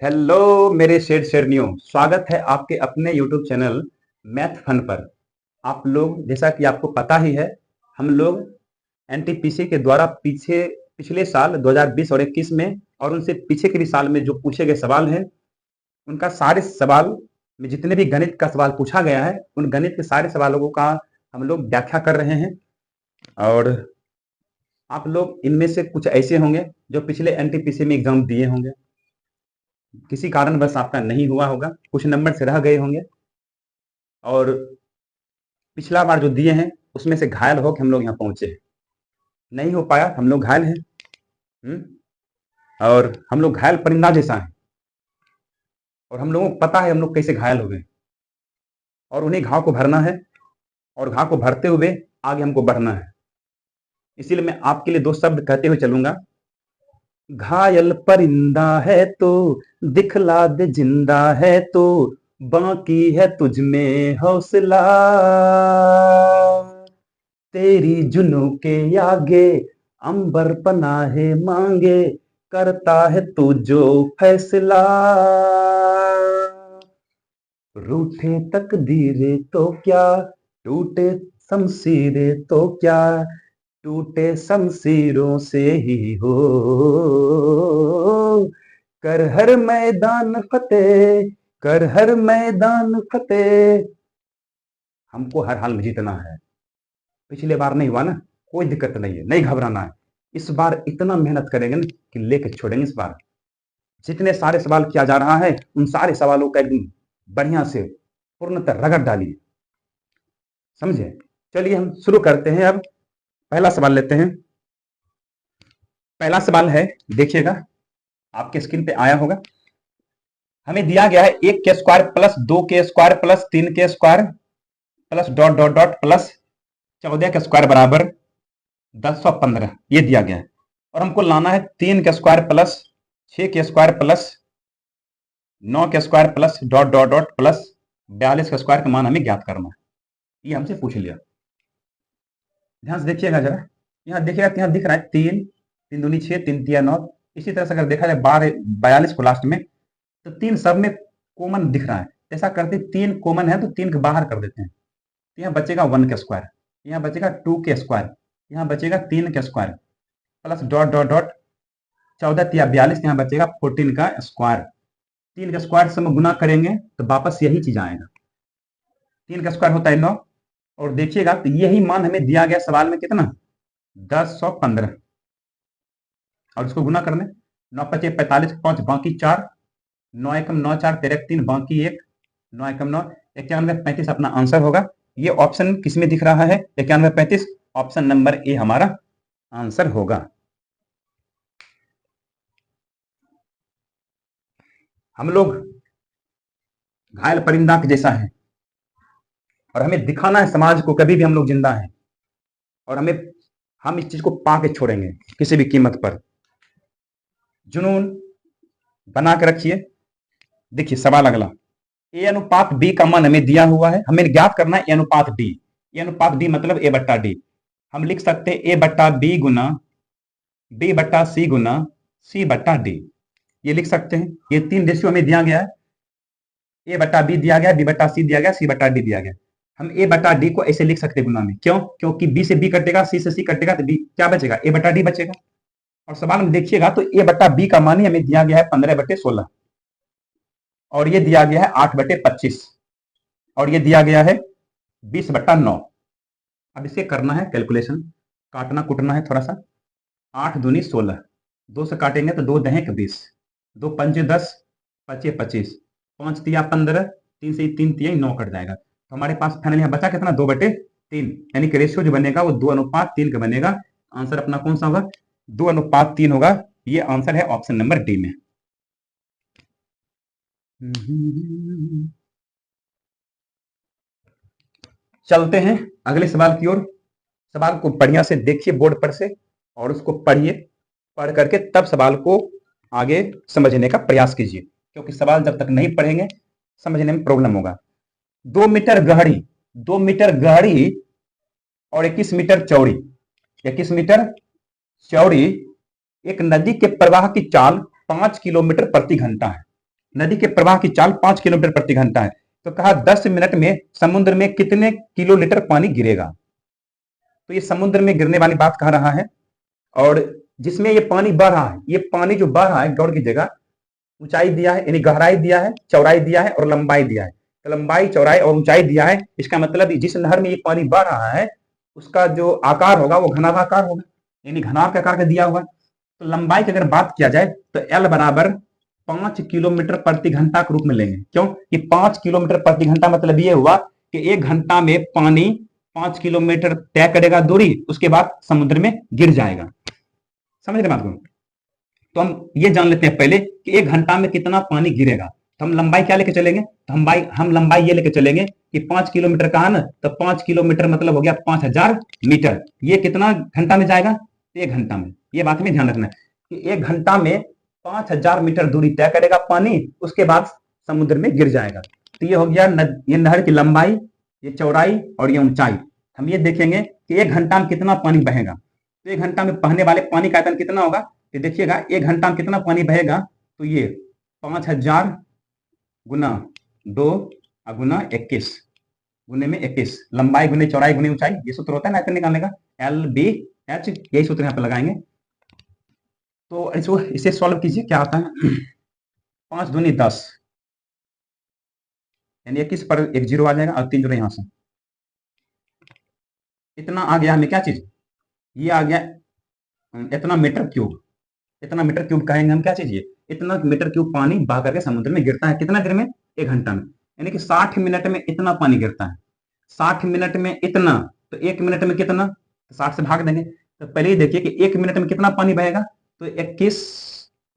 Hello मेरे शेरनियों, स्वागत है आपके अपने यूट्यूब चैनल मैथ फन पर। आप लोग जैसा कि आपको पता ही है, हम लोग एनटीपीसी के द्वारा पिछले साल 2020 और 21 में और उनसे पीछे के भी साल में जो पूछे गए सवाल हैं, उनका सारे सवाल में जितने भी गणित का सवाल पूछा गया है, उन गणित के सारे सवालों का हम लोग व्याख्या कर रहे हैं। और आप लोग इनमें से कुछ ऐसे होंगे जो पिछले एनटीपीसी में एग्जाम दिए होंगे, किसी कारणवश आपका नहीं हुआ होगा, कुछ नंबर से रह गए होंगे, और पिछला बार जो दिए हैं उसमें से घायल होकर हम लोग यहाँ पहुंचे हैं। नहीं हो पाया, हम लोग घायल हैं। और हम लोग घायल परिंदा जैसा है, और हम लोगों को पता है हम लोग कैसे घायल हो गए, और उन्हीं घाव को भरना है, और घाव को भरते हुए आगे हमको बढ़ना है। इसीलिए मैं आपके लिए दो शब्द कहते हुए चलूंगा। घायल परिंदा है तो दिखला दे जिंदा है तो, बाकी है तुझ में हौसला, तेरी जुनू के आगे अंबर पनाहे मांगे, करता है तू जो फैसला, रूठे तकदीरे तो क्या, टूटे शमशीरे तो क्या, टूटे शमशीरों से ही हो, कर हर मैदान फतेह, कर हर मैदान फतेह। हमको हर हाल में जीतना है। पिछले बार नहीं हुआ ना, कोई दिक्कत नहीं है, नहीं घबराना है। इस बार इतना मेहनत करेंगे ना कि लेके छोड़ेंगे। इस बार जितने सारे सवाल किया जा रहा है, उन सारे सवालों का एकदम बढ़िया से पूर्णतः रगड़ डालिए, समझे। चलिए हम शुरू करते हैं। अब पहला सवाल लेते हैं। पहला सवाल है, देखिएगा आपके स्क्रीन पे आया होगा। हमें दिया गया है 1 के स्क्वायर प्लस 2 के स्क्वायर प्लस 3 के square plus dot dot dot plus 14 के स्क्वायर बराबर 1015, ये दिया गया है। और हमको लाना है 3 के स्क्वायर प्लस 6 के स्क्वायर प्लस 9 के square plus dot dot dot plus 42 के स्क्वायर का मान हमें ज्ञात करना है। ये हमसे पूछ लिया। ध्यान से देखिएगा जरा, यहाँ देखिएगा, यहाँ दिख रहा है 3, 3 दूनी 6, 3 तिया 9। इसी तरह से अगर देखा जाए 42 को लास्ट में, तो 3 सब में कॉमन दिख रहा है। ऐसा करते 3 कॉमन है तो 3 के बाहर कर देते हैं, तो यहाँ बचेगा 1 के स्क्वायर, यहाँ बचेगा 2 के स्क्वायर, यहाँ बचेगा 3 के square plus dot dot dot 14 तिया 42, यहाँ बचेगा 14 का स्क्वायर। 3 का स्क्वायर से हम गुना करेंगे तो वापस यही चीज आएगा। 3 का स्क्वायर होता है 9, और देखिएगा तो यही मान हमें दिया गया सवाल में, कितना 1015। और इसको गुना करने 9 पचे 45, 5 बाकी 4, 9 एकम 9, 4 तेरह 3 बाकी 1, 9 एकम 9, 91 35 अपना आंसर होगा। ये ऑप्शन किसमें दिख रहा है? 91 35, ऑप्शन नंबर ए हमारा आंसर होगा। हम लोग घायल परिंदा के जैसा है, और हमें दिखाना है समाज को कभी भी हम लोग जिंदा हैं, और हम इस चीज को पाके छोड़ेंगे किसी भी कीमत पर। जुनून बना के रखिए। देखिए सवाल अगला, ए अनुपात बी का मान हमें दिया हुआ है, हमें ज्ञात करना है ए अनुपात डी। ए अनुपात डी मतलब ए बट्टा डी। हम लिख सकते हैं ए बट्टा बी गुना बी बट्टा सी गुना सी बट्टा डी, ये लिख सकते हैं। ये 3 रेशियो हमें दिया गया है, ए बट्टा बी दिया गया, बी बट्टा सी दिया गया, सी बट्टा डी दिया गया। हम ए बट्टा डी को ऐसे लिख सकते हैं गुना में, क्यों? क्योंकि बी से बी कटेगा, सी से सी कटेगा, तो बी क्या बचेगा? ए बट्टा डी बचेगा। और सवाल में देखिएगा तो ए बट्टा बी का मान ही हमें दिया गया है 15/16, और ये दिया गया है 8/25, और ये दिया गया है 20/9। अब इसे करना है कैलकुलेशन, काटना कुटना है थोड़ा सा। 8 दूनी 16, 2 से काटेंगे तो 2 दहें 20, 2 पंचे 10, पचे 25, 5 तिया 15, 3 से 3 तिया 9 कट जाएगा। तो हमारे पास फाइनल यहाँ बचा कितना? 2/3, यानी कि रेशियो जो बनेगा वो 2:3 का बनेगा। आंसर अपना कौन सा होगा? 2:3 होगा। ये आंसर है ऑप्शन नंबर डी में। चलते हैं अगले सवाल की ओर। सवाल को बढ़िया से देखिए बोर्ड पर से, और उसको पढ़िए। पढ़ करके तब सवाल को आगे समझने का प्रयास कीजिए, क्योंकि सवाल जब तक नहीं पढ़ेंगे समझने में प्रॉब्लम होगा। 2 मीटर गहरी और 21 मीटर चौड़ी, 21 मीटर चौड़ी एक नदी के प्रवाह की चाल 5 किलोमीटर प्रति घंटा है। नदी के प्रवाह की चाल 5 किलोमीटर प्रति घंटा है। तो कहा 10 मिनट में समुद्र में कितने किलो लीटर पानी गिरेगा। तो ये समुद्र में गिरने वाली बात कह रहा है, और जिसमें ये पानी बह रहा है, ये पानी जो बह रहा है गौर कीजिएगा, ऊंचाई दिया है यानी गहराई दिया है, चौड़ाई दिया है और लंबाई दिया है। तो लंबाई, चौड़ाई और ऊंचाई दिया है, इसका मतलब जिस नहर में ये पानी बह रहा है उसका जो आकार होगा वो घनाभाकार होगा, यानी घनाभ के आकार का दिया होगा। तो लंबाई की अगर बात किया जाए तो एल बराबर 5 किलोमीटर प्रति घंटा के रूप में लेंगे। क्यों कि 5 किलोमीटर प्रति घंटा मतलब ये हुआ कि 1 घंटा में पानी 5 किलोमीटर तय करेगा दूरी, उसके बाद समुद्र में गिर जाएगा। समझ रहे बात को। तो हम ये जान लेते हैं पहले कि 1 घंटा में कितना पानी गिरेगा। तो हम लंबाई क्या लेके चलेंगे, तो हम लंबाई ये लेके चलेंगे कि 5 किलोमीटर का है ना, तो 5 किलोमीटर मतलब हो गया 5000 मीटर। ये कितना घंटा में जाएगा, 1 घंटा में। ये बात में ध्यान रखना है कि 1 घंटा में 5000 मीटर दूरी तय करेगा पानी, उसके बाद समुद्र में गिर जाएगा। तो ये हो गया ये नहर की लंबाई, ये चौड़ाई और ये ऊंचाई। हम ये देखेंगे कि 1 घंटा में कितना पानी बहेगा। तो 1 घंटा में बहने वाले पानी का आयतन कितना होगा, तो देखिएगा 1 घंटा में कितना पानी बहेगा, तो ये 5000 गुना 2 गुना 21 गुने में 21, लंबाई गुने चौड़ाई गुने ऊंचाई, ये सूत्र होता है ना आयतन निकालने का, LBH, यही सूत्र यहाँ पे लगाएंगे। तो इसे सॉल्व कीजिए, क्या आता है 5 दूनी 10 यानी 21 पर एक जीरो आ जाएगा और 3 जीरो यहां से। इतना आ गया हमें क्या चीज, ये आ गया इतना मीटर क्यूब। इतना मीटर क्यूब कहेंगे हम क्या चीज, ये इतना मीटर क्यूब पानी बह करके समुद्र में गिरता है। कितना देर में, 1 घंटा में, यानी कि 60 मिनट में इतना पानी गिरता है। 60 मिनट में इतना, तो 1 मिनट में कितना, तो 60 से भाग देंगे। तो पहले ही देखिए कि 1 मिनट में कितना पानी बहेगा, तो 21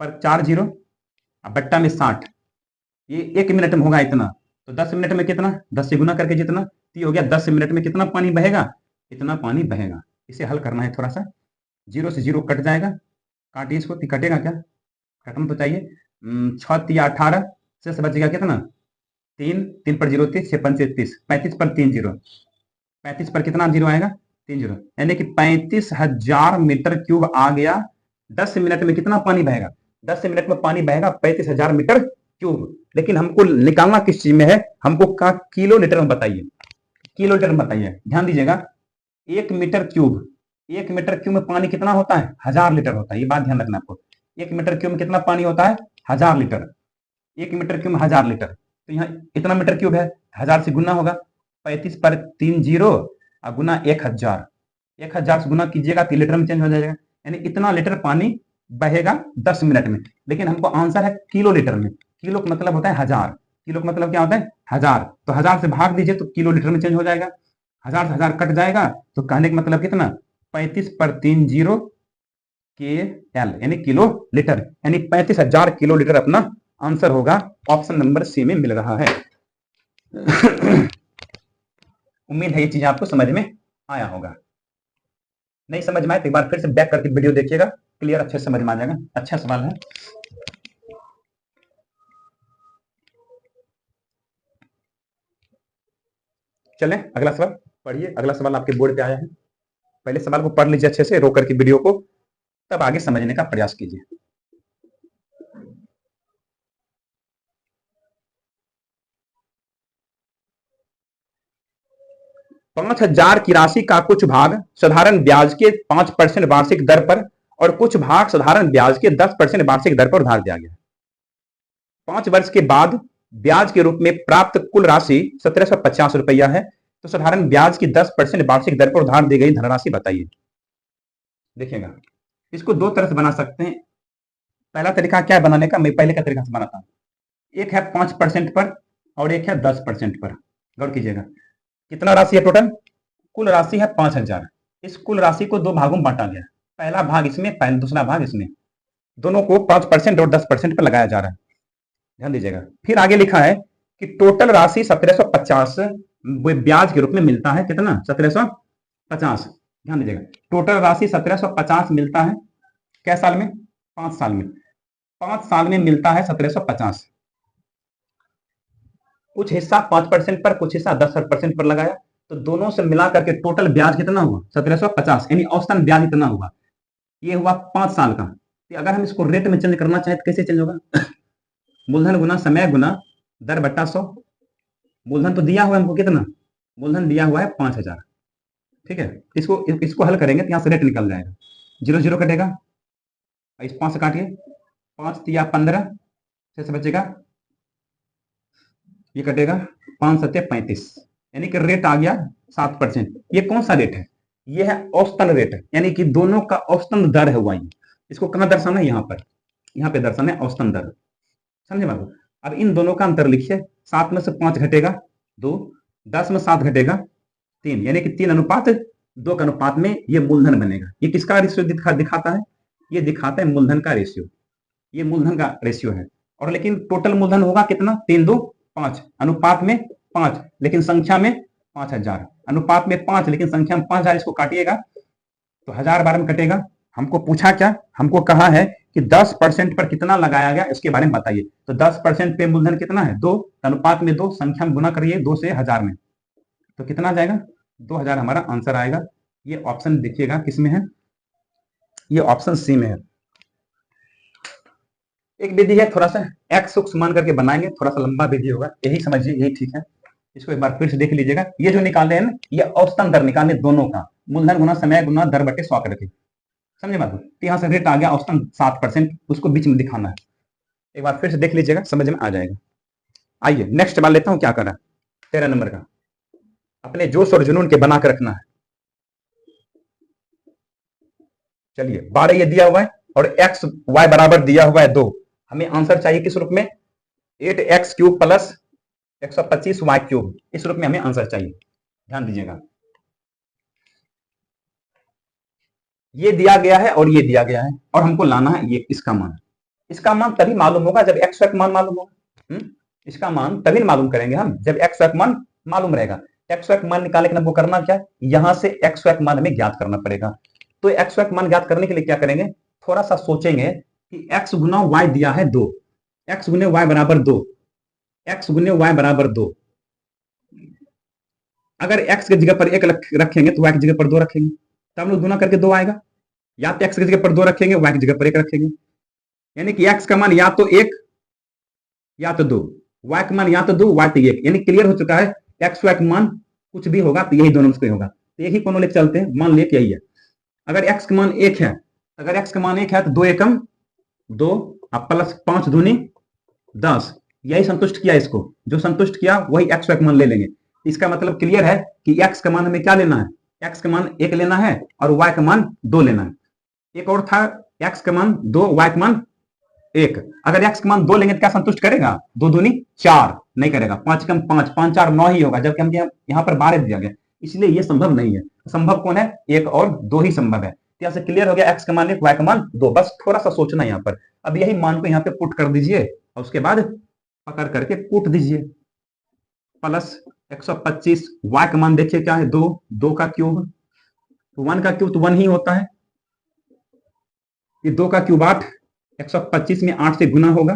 पर 4 जीरो, बट्टा में 60, ये 1 मिनट में होगा इतना। तो 10 मिनट में कितना, 10 से गुना करके जितना, तो ये हो गया 10 मिनट में कितना पानी बहेगा, इतना पानी बहेगा। इसे हल करना है थोड़ा सा, 0 से 0 कट जाएगा, काटिए इसको, कटेगा क्या, कटना तो चाहिए। 6 या 18 से बचेगा कितना, 3, 3 पर 0 30, 6 5 30, 35 पर 3 जीरो, 35 पर कितना जीरो आएगा, 3 जीरो, यानी कि 35,000 मीटर क्यूब आ गया। 10 मिनट में कितना पानी बहेगा, 10 मिनट में पानी बहेगा 35,000 मीटर क्यूब। लेकिन हमको निकालना किस चीज में है, हमको का किलो लीटर में बताइए, किलो लीटर में बताइए। ध्यान दीजिएगा, 1 मीटर क्यूब, 1 मीटर क्यूब में पानी कितना होता है, 1000 लीटर होता है। ये बात ध्यान रखना आपको, 1 मीटर क्यूब में कितना पानी होता है, 1000 लीटर। 1 मीटर क्यूब में 1000 लीटर, तो यहाँ इतना मीटर क्यूब है, 1000 से गुना होगा, 35 पर 3 जीरो गुना 1000, 1000 से गुना कीजिएगा तो लीटर में चेंज हो जाएगा, यानी इतना लीटर पानी बहेगा 10 मिनट में। लेकिन हमको आंसर है किलो लीटर में। किलो का मतलब होता है 1000, किलो का मतलब क्या होता है 1000, तो 1000 से भाग दीजिए तो किलो लीटर में चेंज हो जाएगा। 1000 से 1000 कट जाएगा, तो कहने का मतलब कितना, 35 पर 3 जीरो के एल यानी किलो लीटर, यानी 35,000 किलो लीटर अपना आंसर होगा। ऑप्शन नंबर सी में मिल रहा है। उम्मीद है ये चीज आपको समझ में आया होगा। नहीं समझ में आए तो एक बार फिर से बैक करके वीडियो देखिएगा, क्लियर अच्छे से समझ में आ जाएगा। अच्छा सवाल है। चलें अगला सवाल पढ़िए। अगला सवाल आपके बोर्ड पे आया है, पहले सवाल को पढ़ लीजिए अच्छे से, रोक करके वीडियो को, तब आगे समझने का प्रयास कीजिए। 5,000 की राशि का कुछ भाग साधारण ब्याज के 5% वार्षिक दर पर और कुछ भाग साधारण ब्याज के 10% वार्षिक दर पर उधार दिया गया। 5 वर्ष के बाद ब्याज के रूप में प्राप्त कुल राशि 1750 रुपया है। तो साधारण ब्याज की 10% वार्षिक दर पर उधार दी गई धनराशि बताइए। देखिएगा, इसको दो तरह से बना सकते हैं। पहला तरीका क्या है बनाने का, मैं पहले का तरीका से बनाता हूं। एक है 5% पर और एक है 10% पर। गौर कीजिएगा, कितना राशि है टोटल, कुल राशि है 5,000। इस कुल राशि को दो भागों में बांटा गया, पहला भाग इसमें, दूसरा भाग इसमें, दोनों को 5% और 10% पर लगाया जा रहा है। ध्यान दीजिएगा, फिर आगे लिखा है कि टोटल राशि 1750 ब्याज के रूप में मिलता है। कितना, 1750। ध्यान दीजिएगा, टोटल राशि 1750 मिलता है। क्या साल में, 5 साल में। 5 साल में मिलता है 1750। कुछ हिस्सा 5% पर, कुछ हिस्सा 10% पर लगाया, तो दोनों से मिला करके टोटल ब्याज कितना हुआ, 1750, यानी औसतन ब्याज इतना हुआ। ये हुआ 5 साल का। तो अगर हम इसको रेट में चेंज करना चाहें तो कैसे चेंज होगा, मूलधन गुना समय गुना दर बट्टा 100। मूलधन तो दिया हुआ है हमको, कितना मूलधन दिया हुआ है 5000। ठीक है, इसको इसको हल करेंगे तो यहाँ से रेट निकल जाएगा। 0 0 कटेगा, इस 5 से काटिए, 5 तिया 15, से बचेगा, ये कटेगा, 5 सत्या 35, यानी कि रेट आ गया 7%। ये कौन सा रेट है? ये है औसतन रेट, यानी कि दोनों का औसतन दर है वही। इसको कहाँ दर्शाना है? यहाँ पे दर्शाना है औसतन दर। समझे बाबू? अब इन दोनों का अंतर लिखिए। 7 में से 5 घटेगा 2, 10 में 7 घटेगा 3, यानी कि 3:2 के अनुपात में ये मूलधन बनेगा। ये किसका रेशियो दिखाता है? ये दिखाता है मूलधन का रेशियो। ये मूलधन का रेशियो है। और लेकिन टोटल मूलधन होगा कितना? 3 2 5, अनुपात में 5, लेकिन संख्या में 5000। अनुपात में 5 लेकिन संख्या में 5000। इसको काटिएगा तो 1000 में कटेगा। हमको पूछा क्या? हमको कहा है कि 10% पर कितना लगाया गया, इसके बारे में बताइए। तो 10% पे मूलधन कितना है? 2, अनुपात में 2, संख्या में गुना करिए 2 से 1000 में, तो कितना आ जाएगा? 2000 हमारा आंसर आएगा। ये ऑप्शन देखिएगा किसमें है, ये ऑप्शन सी में है। एक विधि है, थोड़ा सा एक्स सूक्ष्म मान करके बनाएंगे, थोड़ा सा लंबा विधि होगा, यही समझिए, यही ठीक है। इसको एक बार फिर से देख लीजिएगा। ये जो निकाले हैं ना, ये औसतन दर निकालने दोनों का, मूलधन गुना समय गुना दर बटे 100 करके। समझे बात? तो यहाँ से रेट आ गया औसतन 7%, उसको बीच में दिखाना है। एक बार फिर से देख लीजिएगा, समझ में आ जाएगा। आइए नेक्स्ट बार लेता हूं, क्या करा 13 नंबर का। अपने जोश और जुनून के बना के रखना है। चलिए 12 ये दिया हुआ है और एक्स वाई बराबर दिया हुआ है 2। हमें आंसर चाहिए किस रूप में? 8x³ प्लस 125y³, इस रूप में हमें आंसर चाहिए। ध्यान दीजिएगा, ये दिया गया है और ये दिया गया है, और हमको लाना है ये इसका मान। इसका मान तभी मालूम होगा जब एक्स वाई मान मालूम होगा। इसका मान तभी मालूम करेंगे हम जब एक्स वाई मान मालूम रहेगा। एक्स वाई मान निकालने के लिए हमको करना क्या? यहां से एक्स वाई मान हमें ज्ञात करना पड़ेगा। तो एक्स वाई मान ज्ञात करने के लिए क्या करेंगे? थोड़ा सा सोचेंगे कि एक्स गुना वाई दिया है 2, एक्स गुने वाई बराबर 2, एक्स गुने वाई बराबर 2। अगर एक्स की जगह पर 1 रखेंगे तो वाई की जगह पर 2 रखेंगे, तो हम लोग गुना करके 2 आएगा। या तो एक्स की जगह पर 2 रखेंगे, वाई की जगह पर 1 रखेंगे, यानी कि एक्स का मान या तो 1 या तो 2, वाई का मान या तो 2 वाई तो 1, यानी क्लियर हो चुका है। एक्स वाई का मान कुछ भी होगा तो यही दोनों में होगा, तो यही कोनो लेके चलते हैं। मान लिया यही है। अगर एक्स का मान 1 है, अगर एक्स का मान 1 है तो 2 एकम 2 प्लस 5 दूनी 10, यही संतुष्ट किया इसको। जो संतुष्ट किया वही एक्स वाई का मान ले लेंगे। इसका मतलब क्लियर है कि एक्स का मान हमें क्या लेना है? एक्स का मान 1 लेना है और वाई का मान 2 लेना है। एक और था, एक्स का मान 2 वाई का मान 1। अगर एक्स का मान 2 लेंगे तो क्या संतुष्ट करेगा? 2 दूनी 4 नहीं करेगा। 5 कम 5, 5 4 9 ही होगा, जबकि हम यहाँ पर 12 दिया गया, इसलिए ये संभव नहीं है। संभव कौन है? 1 और 2 ही संभव है। यहाँ से क्लियर हो गया, एक्स का मान 1 वाई का मान 2। बस थोड़ा सा सोचना यहाँ पर। अब यही मान को यहाँ पे पुट कर दीजिए और उसके बाद पकड़ करके कूट दीजिए। प्लस 125 वाई का मान देखिए क्या है? 2, 2 का क्यूब, 1 का क्यूब तो 1 ही होता है। ये 2 का क्यूब 8, 125 में 8 से गुना होगा।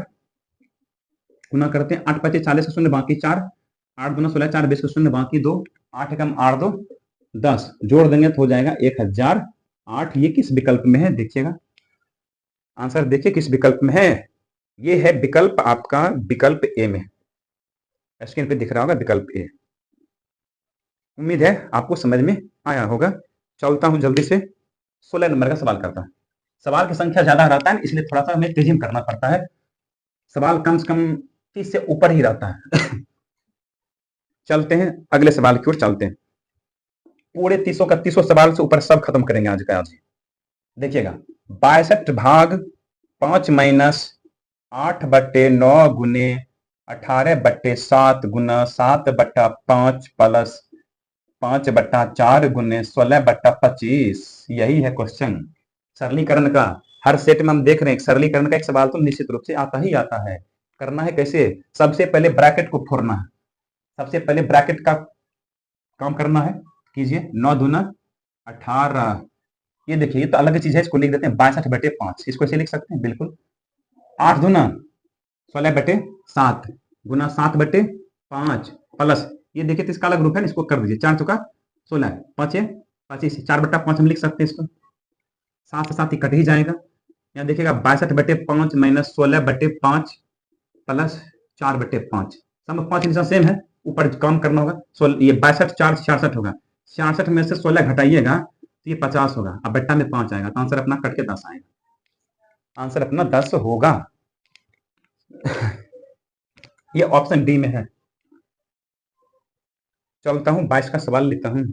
गुना करते हैं, 8 25 40 शून्य बाकी 4, 8 गुना 16 4 20 शून्य बाकी 2, 8 एकम 8 2 10, जोड़ देंगे तो हो जाएगा 1008। ये किस विकल्प में है? देखिएगा आंसर, देखिए किस विकल्प में है। ये है विकल्प आपका, विकल्प ए में। स्क्रीन पे दिख रहा होगा विकल्प ए। उम्मीद है आपको समझ में आया होगा। चलता हूं जल्दी से 16 नंबर का सवाल करता है। सवाल की संख्या ज्यादा रहता है, इसलिए थोड़ा सा हमें तेजी में करना पड़ता है। सवाल कम से कम 30 से ऊपर ही रहता है। चलते हैं अगले सवाल की ओर चलते हैं। पूरे 30 सवाल से ऊपर सब खत्म करेंगे आज का आज। देखिएगा 62 भाग 5 माइनस 8/9 गुने 18/7 गुना 7/5 प्लस 5/4 गुने 16/25। यही है क्वेश्चन सरलीकरण का। हर सेट में हम देख रहे हैं सरलीकरण का एक सवाल तो निश्चित रूप से आता ही आता है। करना है कैसे? सबसे पहले ब्रैकेट को फोड़ना है। सबसे पहले ब्रैकेट का काम करना है, कीजिए। 9 दूना 18, ये देखिए ये तो अलग चीज है, इसको लिख देते हैं 62/5। इसको ऐसे लिख सकते हैं बिल्कुल। 8 दूना 16/7 गुना 7/5 प्लस, ये देखिए तो इसका अलग रूप है, इसको कर दीजिए। 4 चौका 16, 5 25, 4/5 हम लिख सकते हैं इसको। 7 से 7 ही कट ही जाएगा। यहाँ देखिएगा 62/5 माइनस 16/5 प्लस 4/5, सब 5 निशान सेम है, ऊपर काम करना होगा। ये 62 4 66 होगा, 66 में से 16 घटाइएगा तो ये 50 होगा, अब बट्टा में 5 आएगा, तो आंसर अपना कट के 10 आएगा, आंसर अपना 10 होगा। ये ऑप्शन डी में है। चलता हूं 22 का सवाल लेता हूं।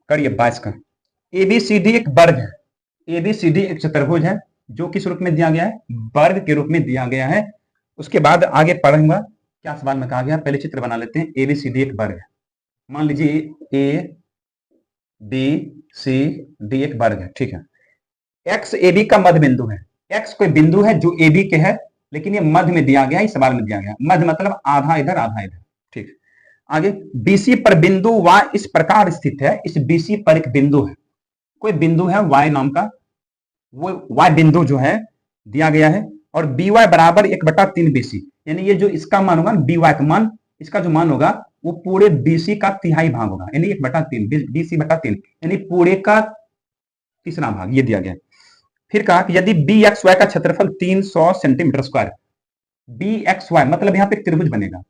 करिए 22 का। एबीसीडी एक वर्ग है, एबीसीडी एक चतुर्भुज है जो किस रूप में दिया गया है, वर्ग के रूप में दिया गया है। उसके बाद आगे पढ़ूंगा क्या सवाल में कहा गया, पहले चित्र बना लेते हैं। एबीसीडी एक वर्ग है, मान लीजिए ए बी सी डी एक वर्ग है, ठीक है। एक्स ए बी का मध्य बिंदु है, एक्स कोई बिंदु है जो ए बी के है, लेकिन ये मध्य में दिया गया है, इस सवाल में दिया गया मध्य मतलब आधा इधर आधा इधर, ठीक। आगे बीसी पर बिंदु y इस प्रकार स्थित है, इस बीसी पर एक बिंदु है, कोई बिंदु है y नाम का, वो y बिंदु जो है दिया गया है, और बी वाई बराबर 1/3 बीसी, यानी ये जो इसका मान होगा बी वाई का मान, इसका जो मान होगा वो पूरे बीसी का तिहाई भाग होगा, यानी 1/3 BC/3, यानी पूरे का तीसरा भाग ये दिया गया। फिर कहा कि यदि बी एक्स वाई का क्षेत्रफल 300 centimetre square, B X Y मतलब यहाँ पे एक त्रिभुज बनेगा,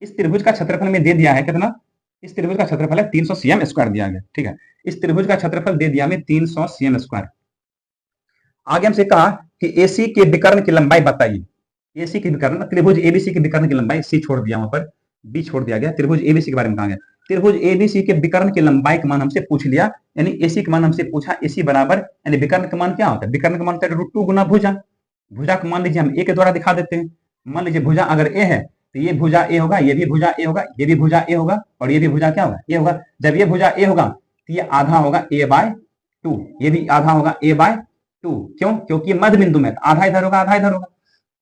इस त्रिभुज का क्षेत्रफल में दे दिया है कितना, इस त्रिभुज का क्षेत्रफल है 300 cm स्क्वायर दिया गया, ठीक है। इस त्रिभुज का क्षेत्रफल दे दिया हमें 300 cm स्क्वायर। आगे हमसे कहा कि एसी के विकर्ण की लंबाई बताइए, एसी की विकर्ण त्रिभुज एबीसी के विकर्ण की लंबाई, सी छोड़ दिया वहां पर, बी छोड़ दिया गया, त्रिभुज एबीसी के बारे में कहा गया। त्रिभुज एबीसी के विकर्ण की लंबाई का मान हमसे पूछ लिया, यानी एसी का मान हमसे पूछा, एसी बराबर यानी विकर्ण का मान क्या होता है, विकर्ण का मान होता है √2 गुना भुजा, भुजा को मान लीजिए हम ए के द्वारा दिखा देते हैं। मान लीजिए भुजा अगर ए है तो ये भुजा ए होगा, ये भी भुजा ए होगा, ये भी भुजा ए होगा, और ये भी भुजा क्या होगा, ए होगा। जब ये भुजा ए होगा तो ये आधा होगा a/2, ये भी आधा होगा a/2, क्यों, क्योंकि मध्य बिंदु में आधा इधर होगा आधा इधर होगा।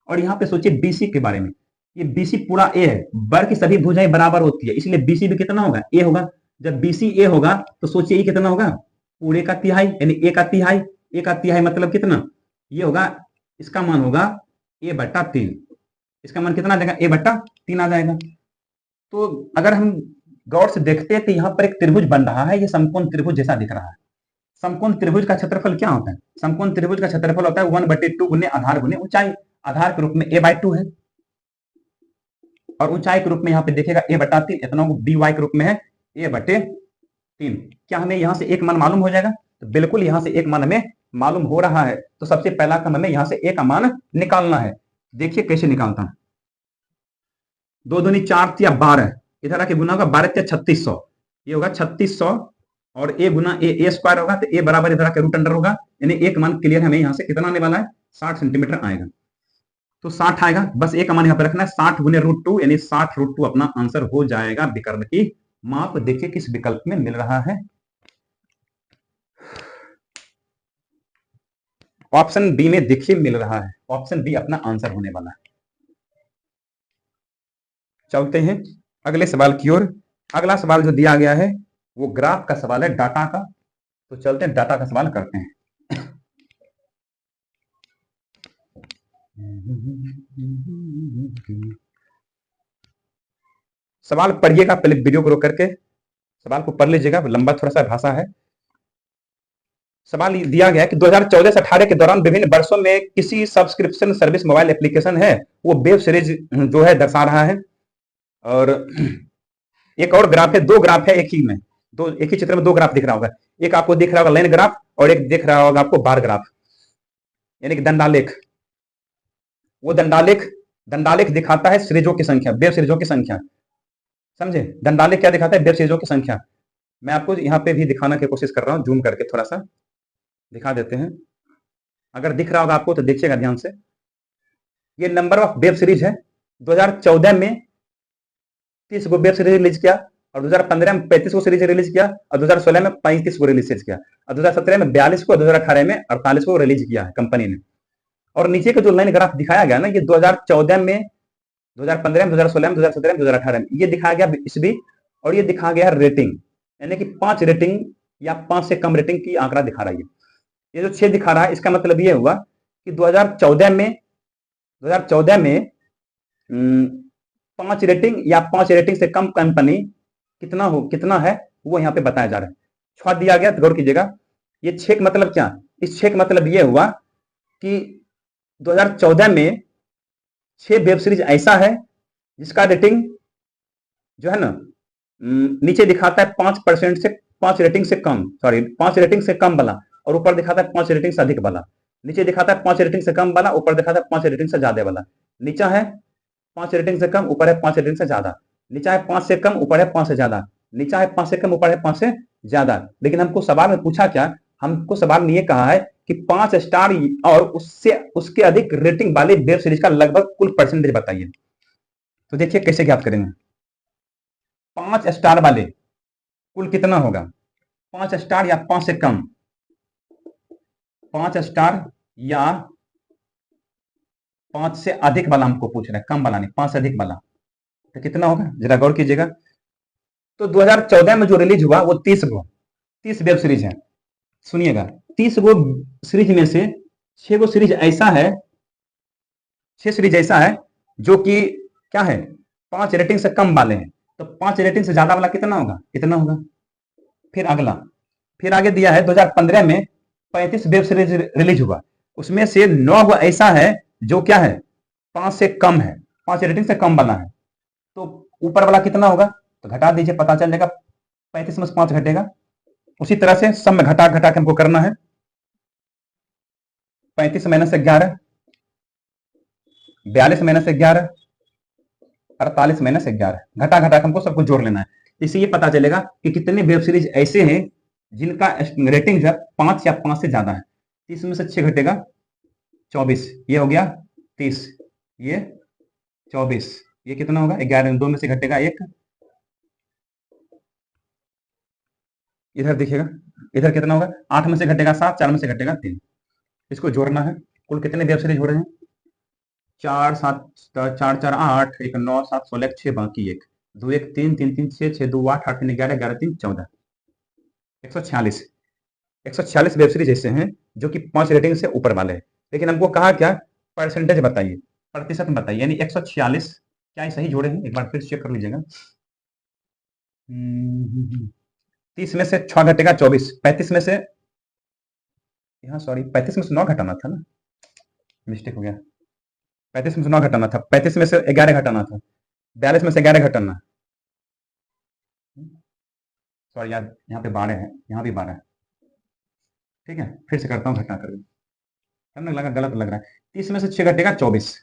और यहाँ पे सोचिए बीसी के बारे में, ये बीसी पूरा ए है, वर्ग की सभी भुजाएं बराबर होती है, इसलिए बीसी भी कितना होगा, ए होगा। जब बीसी ए होगा तो सोचिए ये कितना होगा, पूरे का तिहाई, यानी ए का तिहाई, ए का तिहाई मतलब कितना, ये होगा, इसका मान होगा a/3, इसका मान कितना आ जाएगा, a/3 आ जाएगा। तो अगर हम गौर से देखते हैं तो यहाँ पर एक त्रिभुज बन रहा है, ये समकोण त्रिभुज जैसा दिख रहा है। समकोण त्रिभुज का क्षेत्रफल क्या होता है, समकोण त्रिभुज का क्षेत्रफल होता है 1/2 गुने आधार गुने ऊंचाई, आधार के रूप में a/2 है, और ऊंचाई के रूप में यहाँ पे देखेगा a/3, इतना बी वाई के रूप में है a/3। क्या हमें यहाँ से एक मान मालूम हो जाएगा, तो बिल्कुल यहाँ से एक मान हमें मालूम हो रहा है। तो सबसे पहला काम हमें यहाँ से एक मान निकालना है, देखिए कैसे निकालता हूं। 2 दूनी 4 या 12, इधर आके गुना होगा 12 या 3600, ये होगा 3600, और ए गुना ए स्क्वायर होगा, तो ए बराबर इधर आके √अंडर होगा, यानी एक मान क्लियर हमें यहाँ से कितना आने वाला है, 60 सेंटीमीटर आएगा। तो 60 आएगा, बस एक मान यहाँ पे रखना है, 60 गुने √2 यानी 60 √2 अपना आंसर हो जाएगा विकर्ण की माप। देखिए किस विकल्प में मिल रहा है, ऑप्शन बी में देखिए मिल रहा है, ऑप्शन बी अपना आंसर होने वाला है। चलते हैं अगले सवाल की ओर। अगला सवाल जो दिया गया है वो ग्राफ का सवाल है, डाटा का, तो चलते हैं डाटा का सवाल करते हैं। सवाल पढ़िएगा, पहले वीडियो को रोक करके सवाल को पढ़ लीजिएगा, लंबा थोड़ा सा भाषा है। सवाल दिया गया कि 2014 से 18 के दौरान विभिन्न वर्षों में किसी सब्सक्रिप्शन सर्विस मोबाइल एप्लीकेशन है वो वेब सीरीज जो है दर्शा रहा है। और एक और ग्राफ है, 2 ग्राफ है एक ही में, दो एक ही चित्र में 2 ग्राफ दिख रहा होगा, एक आपको दिख रहा होगा लाइन ग्राफ और एक दिख रहा होगा आपको बार ग्राफ, यानी कि दंडालेख। वो दंडालेख दिखाता है सीरीजों की संख्या, वेब सीरीजों की संख्या, समझे। दंडालेख क्या दिखाता है, वेब सीरीजों की संख्या। मैं आपको यहाँ पे भी दिखाने की कोशिश कर रहा हूँ, जूम करके थोड़ा सा दिखा देते हैं, अगर दिख रहा होगा आपको तो देखिएगा ध्यान से। ये नंबर ऑफ वेब सीरीज है, 2014 में 30 को वेब सीरीज रिलीज किया, और 2015 में 35 को सीरीज रिलीज किया, और 2016 में 35 को रिलीज किया, और 2017 में 42 को, 2018 में 48 को रिलीज किया है कंपनी ने। और नीचे का जो लाइन ग्राफ दिखाया गया ना, ये 2014 में, 2015 में, 2016 में, 2017 में, 2018 में, ये दिखाया गया ईस्वी, और ये दिखाया गया रेटिंग, यानी कि 5 रेटिंग या 5 से कम रेटिंग की आंकड़ा दिखा रहा है। ये जो 6 दिखा रहा है, इसका मतलब ये हुआ कि 2014 में 5 रेटिंग या 5 रेटिंग से कम कंपनी कितना है वो यहाँ पे बताया जा रहा है। 6 दिया गया, तो गौर कीजिएगा। ये 6 मतलब क्या, इस 6 मतलब ये हुआ कि 2014 में 6 वेब सीरीज ऐसा है जिसका रेटिंग जो है ना नीचे दिखाता है 5% से, 5 रेटिंग से कम, सॉरी 5 रेटिंग से कम वाला, और ऊपर दिखाता है 5 रेटिंग से अधिक वाला। नीचे दिखाता है 5 रेटिंग से कम वाला, ऊपर दिखाता है 5 रेटिंग से ज्यादा वाला। नीचा है 5 रेटिंग से कम, ऊपर है 5 रेटिंग से ज्यादा। नीचा है 5 से कम, ऊपर है 5 से ज्यादा। नीचा है 5 से कम, ऊपर है 5 से ज्यादा। लेकिन हमको सवाल में पूछा क्या, हमको सवाल में ये कहा है कि 5 स्टार और उससे उसके अधिक रेटिंग वाले वेब सीरीज का लगभग कुल परसेंटेज बताइए। तो देखिए कैसे ज्ञात करेंगे। 5 स्टार वाले कुल कितना होगा, 5 स्टार या 5 से कम, 5 स्टार या 5 से अधिक वाला हमको पूछ रहा है, कम वाला नहीं, 5 से अधिक वाला, तो कितना होगा जरा गौर कीजिएगा। तो 2014 में जो रिलीज हुआ वो 30 वेब सीरीज है। सुनिएगा, 30 गो सीरीज में से 6 गो सीरीज ऐसा है, 6 सीरीज ऐसा है जो कि क्या है, 5 रेटिंग से कम वाले हैं। तो 5 रेटिंग से ज्यादा वाला कितना होगा, इतना होगा। फिर अगला, फिर आगे दिया है 2015 में 35 वेब सीरीज रिलीज हुआ, उसमें से 9 गो ऐसा है जो क्या है, 5 से कम है, 5 रेटिंग से कम वाला है। तो ऊपर वाला कितना होगा, तो घटा दीजिए, पता चल जाएगा। 35 में से 5 घटेगा। उसी तरह से सब में घटा घटा के हमको करना है। 35 माइनस 11, 42 माइनस 11, 48 माइनस 11, घटा घटा के हमको सबको जोड़ लेना है। इससे ये पता चलेगा कि कितने वेब सीरीज ऐसे हैं जिनका रेटिंग जो है 5 या 5 से ज्यादा है। 30 में से 6 घटेगा 24, ये हो गया 30, ये 24, ये कितना होगा 11, 2 में से घटेगा 1, इधर देखिएगा, इधर कितना होगा, 8 में से घटेगा 7, 4 में से घटेगा 3। इसको जोड़ना है। कुल कितने वेब सीरीज हो रहे हैं, 4 7 4 4 8, 1 9 7 16 6, बाकी 1 2 1 3 3 3 6 6 2 8 8 3 11 11 3 14, 146 146 वेब सीरीज ऐसे हैं जो कि 5 रेटिंग से ऊपर वाले हैं। लेकिन हमको कहा क्या, परसेंटेज बताइए, प्रतिशत बताइए, यानी 146 क्या सही जोड़े हैं, एक बार फिर चेक कर लीजिएगा। 30 में से 6 घटेगा 24, 35 में से, यहाँ सॉरी 35 में से 9 घटाना था ना, मिस्टेक हो गया। 35 में से 9 घटाना था, 35 में से 11 घटाना था, 42 में से 11 घटाना, सॉरी यार यहाँ पे 12 है, यहाँ भी 12 है। ठीक है, फिर से करता हूँ घटा करके, करने लगा गलत लग रहा है। 30 में से 6 घटेगा 24,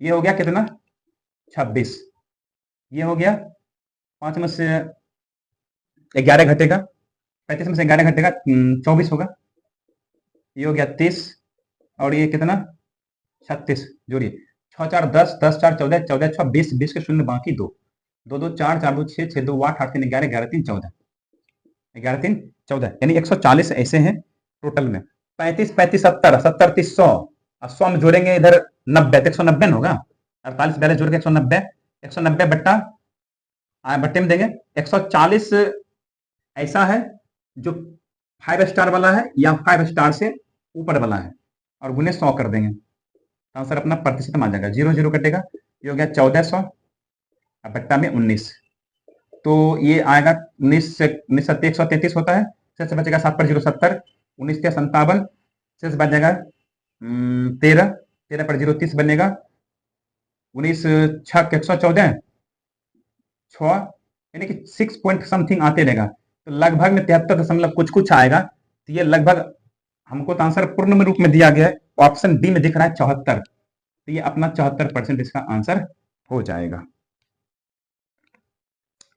ये हो गया कितना 26, ये हो गया 5 में से 11 घटेगा, 35 में से 11 घटेगा 24 होगा, ये हो गया 30, और ये कितना 36, जोड़िए 6 4 10 10 4 14 14 6 20 20 के शून्य बाकी 2 2 2 4 4 2 6 6 2 8 8 3 11 11 3 14, 11 3 14, यानी 140 ऐसे हैं टोटल में। 35 35 70 70 30 100, और 100 में जोड़ेंगे इधर 90 तो 190 होगा। 48 42 जोड़ के 190, 190 बट्टा बट्टे में देंगे 140 ऐसा है जो 5 स्टार वाला है या 5 स्टार से ऊपर वाला है, और गुने 100 कर देंगे, आंसर अपना प्रतिशत में आ जाएगा। 0 0 कटेगा, ये हो गया 1400, अब बट्टा में 19, तो ये आएगा 19 से 19 7 133 होता है, शेष बचेगा 7 पर 0 70, 19 से 57, शेष बच जाएगा 13, 13 पर 0 30 बनेगा, 19 6 114 6, यानी कि 6 पॉइंट समथिंग आते रहेगा, तो लगभग में 73 कुछ कुछ आएगा। तो ये लगभग हमको तो आंसर पूर्ण रूप में दिया गया है, ऑप्शन बी में दिख रहा है 74, तो ये अपना 74% इसका आंसर हो जाएगा।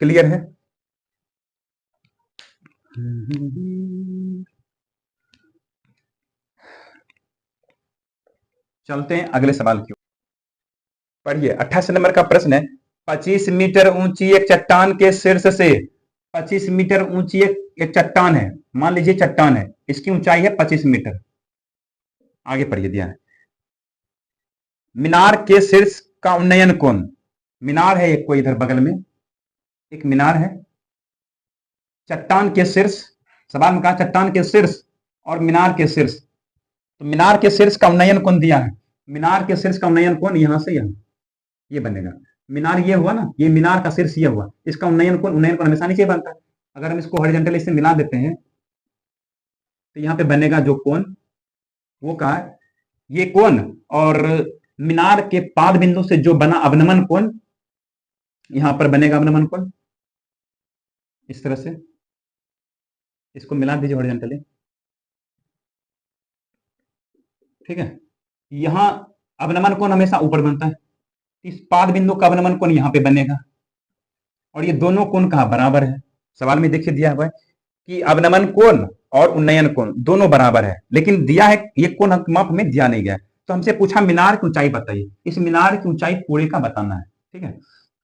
क्लियर है? चलते हैं अगले सवाल की ओर। पढ़िए 28 नंबर का प्रश्न है, 25 मीटर ऊंची एक चट्टान के शीर्ष से, 25 मीटर ऊंची एक चट्टान है, मान लीजिए चट्टान है, इसकी ऊंचाई है 25 मीटर। आगे पढ़िए, दिया है मीनार के शीर्ष का उन्नयन कोण, मीनार है एक कोई इधर बगल में, एक मीनार है, चट्टान के शीर्ष, सवाल में कहा चट्टान के शीर्ष और मीनार के शीर्ष, तो मीनार के शीर्ष का उन्नयन कोण दिया है, मीनार के शीर्ष का उन्नयन कोण यहां से यहां ये बनेगा, मीनार ये हुआ ना, ये मीनार का शीर्ष ये हुआ, इसका उन्नयन कोण हमेशा नीचे बनता है। अगर हम इसको हॉरिजॉन्टली से मिला देते हैं तो यहाँ पे बनेगा जो कोण वो कहा है ये कोण, और मीनार के पाद बिंदु से जो बना अवनमन कोण, यहां पर बनेगा अवनमन कोण इस तरह से। इसको मिला दीजिए हॉरिजॉन्टली, ठीक है। यहां अवनमन कोण हमेशा ऊपर बनता है, इस पाद बिंदु का अवनमन कोण यहां पे बनेगा, और ये दोनों कोण कहां बराबर है। सवाल में देखिए दिया हुआ है कि अवनमन कोण और उन्नयन कोण दोनों बराबर है, लेकिन दिया है ये कोण माप में दिया नहीं गया, तो हमसे पूछा मीनार की ऊंचाई बताइए। इस मीनार की ऊंचाई पूरे का बताना है, ठीक है।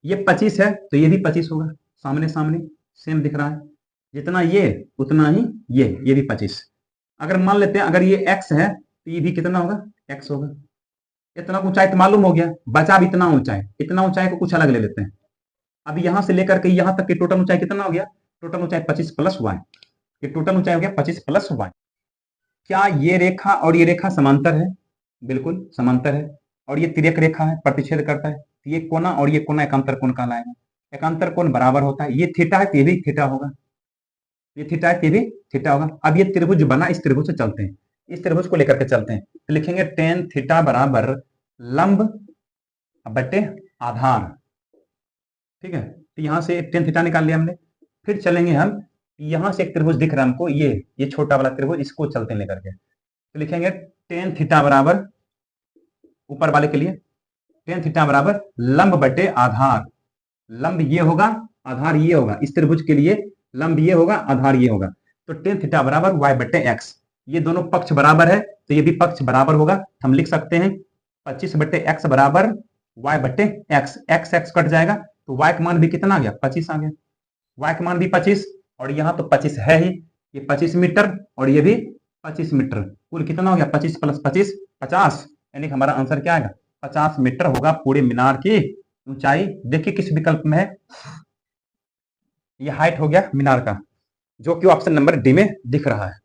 ये 25 है तो ये भी 25 होगा, सामने सामने सेम दिख रहा है, जितना ये उतना ही ये भी 25। अगर मान लेते हैं अगर ये x है तो ये भी कितना होगा, x होगा। इतना ऊंचाई तो मालूम हो गया, बचा अब इतना ऊंचाई, इतना ऊंचाई को कुछ अलग ले लेते हैं। अब यहां से लेकर के यहां तक की टोटल ऊंचाई कितना हो गया, टोटल ऊंचाई 25 प्लस y, ये टोटल ऊंचाई हो गया 25 प्लस y। क्या ये रेखा और ये रेखा समांतर है, बिल्कुल समांतर है, और ये तिर्यक रेखा है, प्रतिच्छेद करता है, ये कोना और ये कोना एकांतर कोण कहलाएगा। एकांतर कोण बराबर होता है, ये थीटा है तो ये भी थीटा होगा, ये थीटा है तो ये भी थीटा होगा। अब ये त्रिभुज बना, इस त्रिभुज से चलते हैं, इस त्रिभुज को लेकर के चलते हैं, तो लिखेंगे tan थीटा बराबर लंब बटे आधार, ठीक है। तो यहां से tan थीटा निकाल लिया हमने। फिर चलेंगे हम, यहां से एक त्रिभुज दिख रहा है हमको, ये छोटा वाला त्रिभुज, इसको चलते हैं लेकर के, तो लिखेंगे tan थीटा बराबर ऊपर वाले के लिए tan थीटा बराबर लंब बटे आधार, लंब ये होगा आधार ये होगा, इस त्रिभुज के लिए लंब ये होगा आधार ये होगा, तो tan थीटा बराबर y बटे x। ये दोनों पक्ष बराबर है तो ये भी पक्ष बराबर होगा, हम लिख सकते हैं 25 बटे x बराबर y बटे x, x कट जाएगा तो y का मान भी कितना आ गया, 25 आ गया, y का मान भी 25, और यहाँ तो 25 है ही, ये 25 मीटर और ये भी 25 मीटर, कुल कितना हो गया 25 प्लस 25 50, यानी कि हमारा आंसर क्या आएगा 50 मीटर होगा पूरे मीनार की ऊंचाई। देखिए किस विकल्प में है, ये हाइट हो गया मीनार का, जो कि ऑप्शन नंबर डी में दिख रहा है।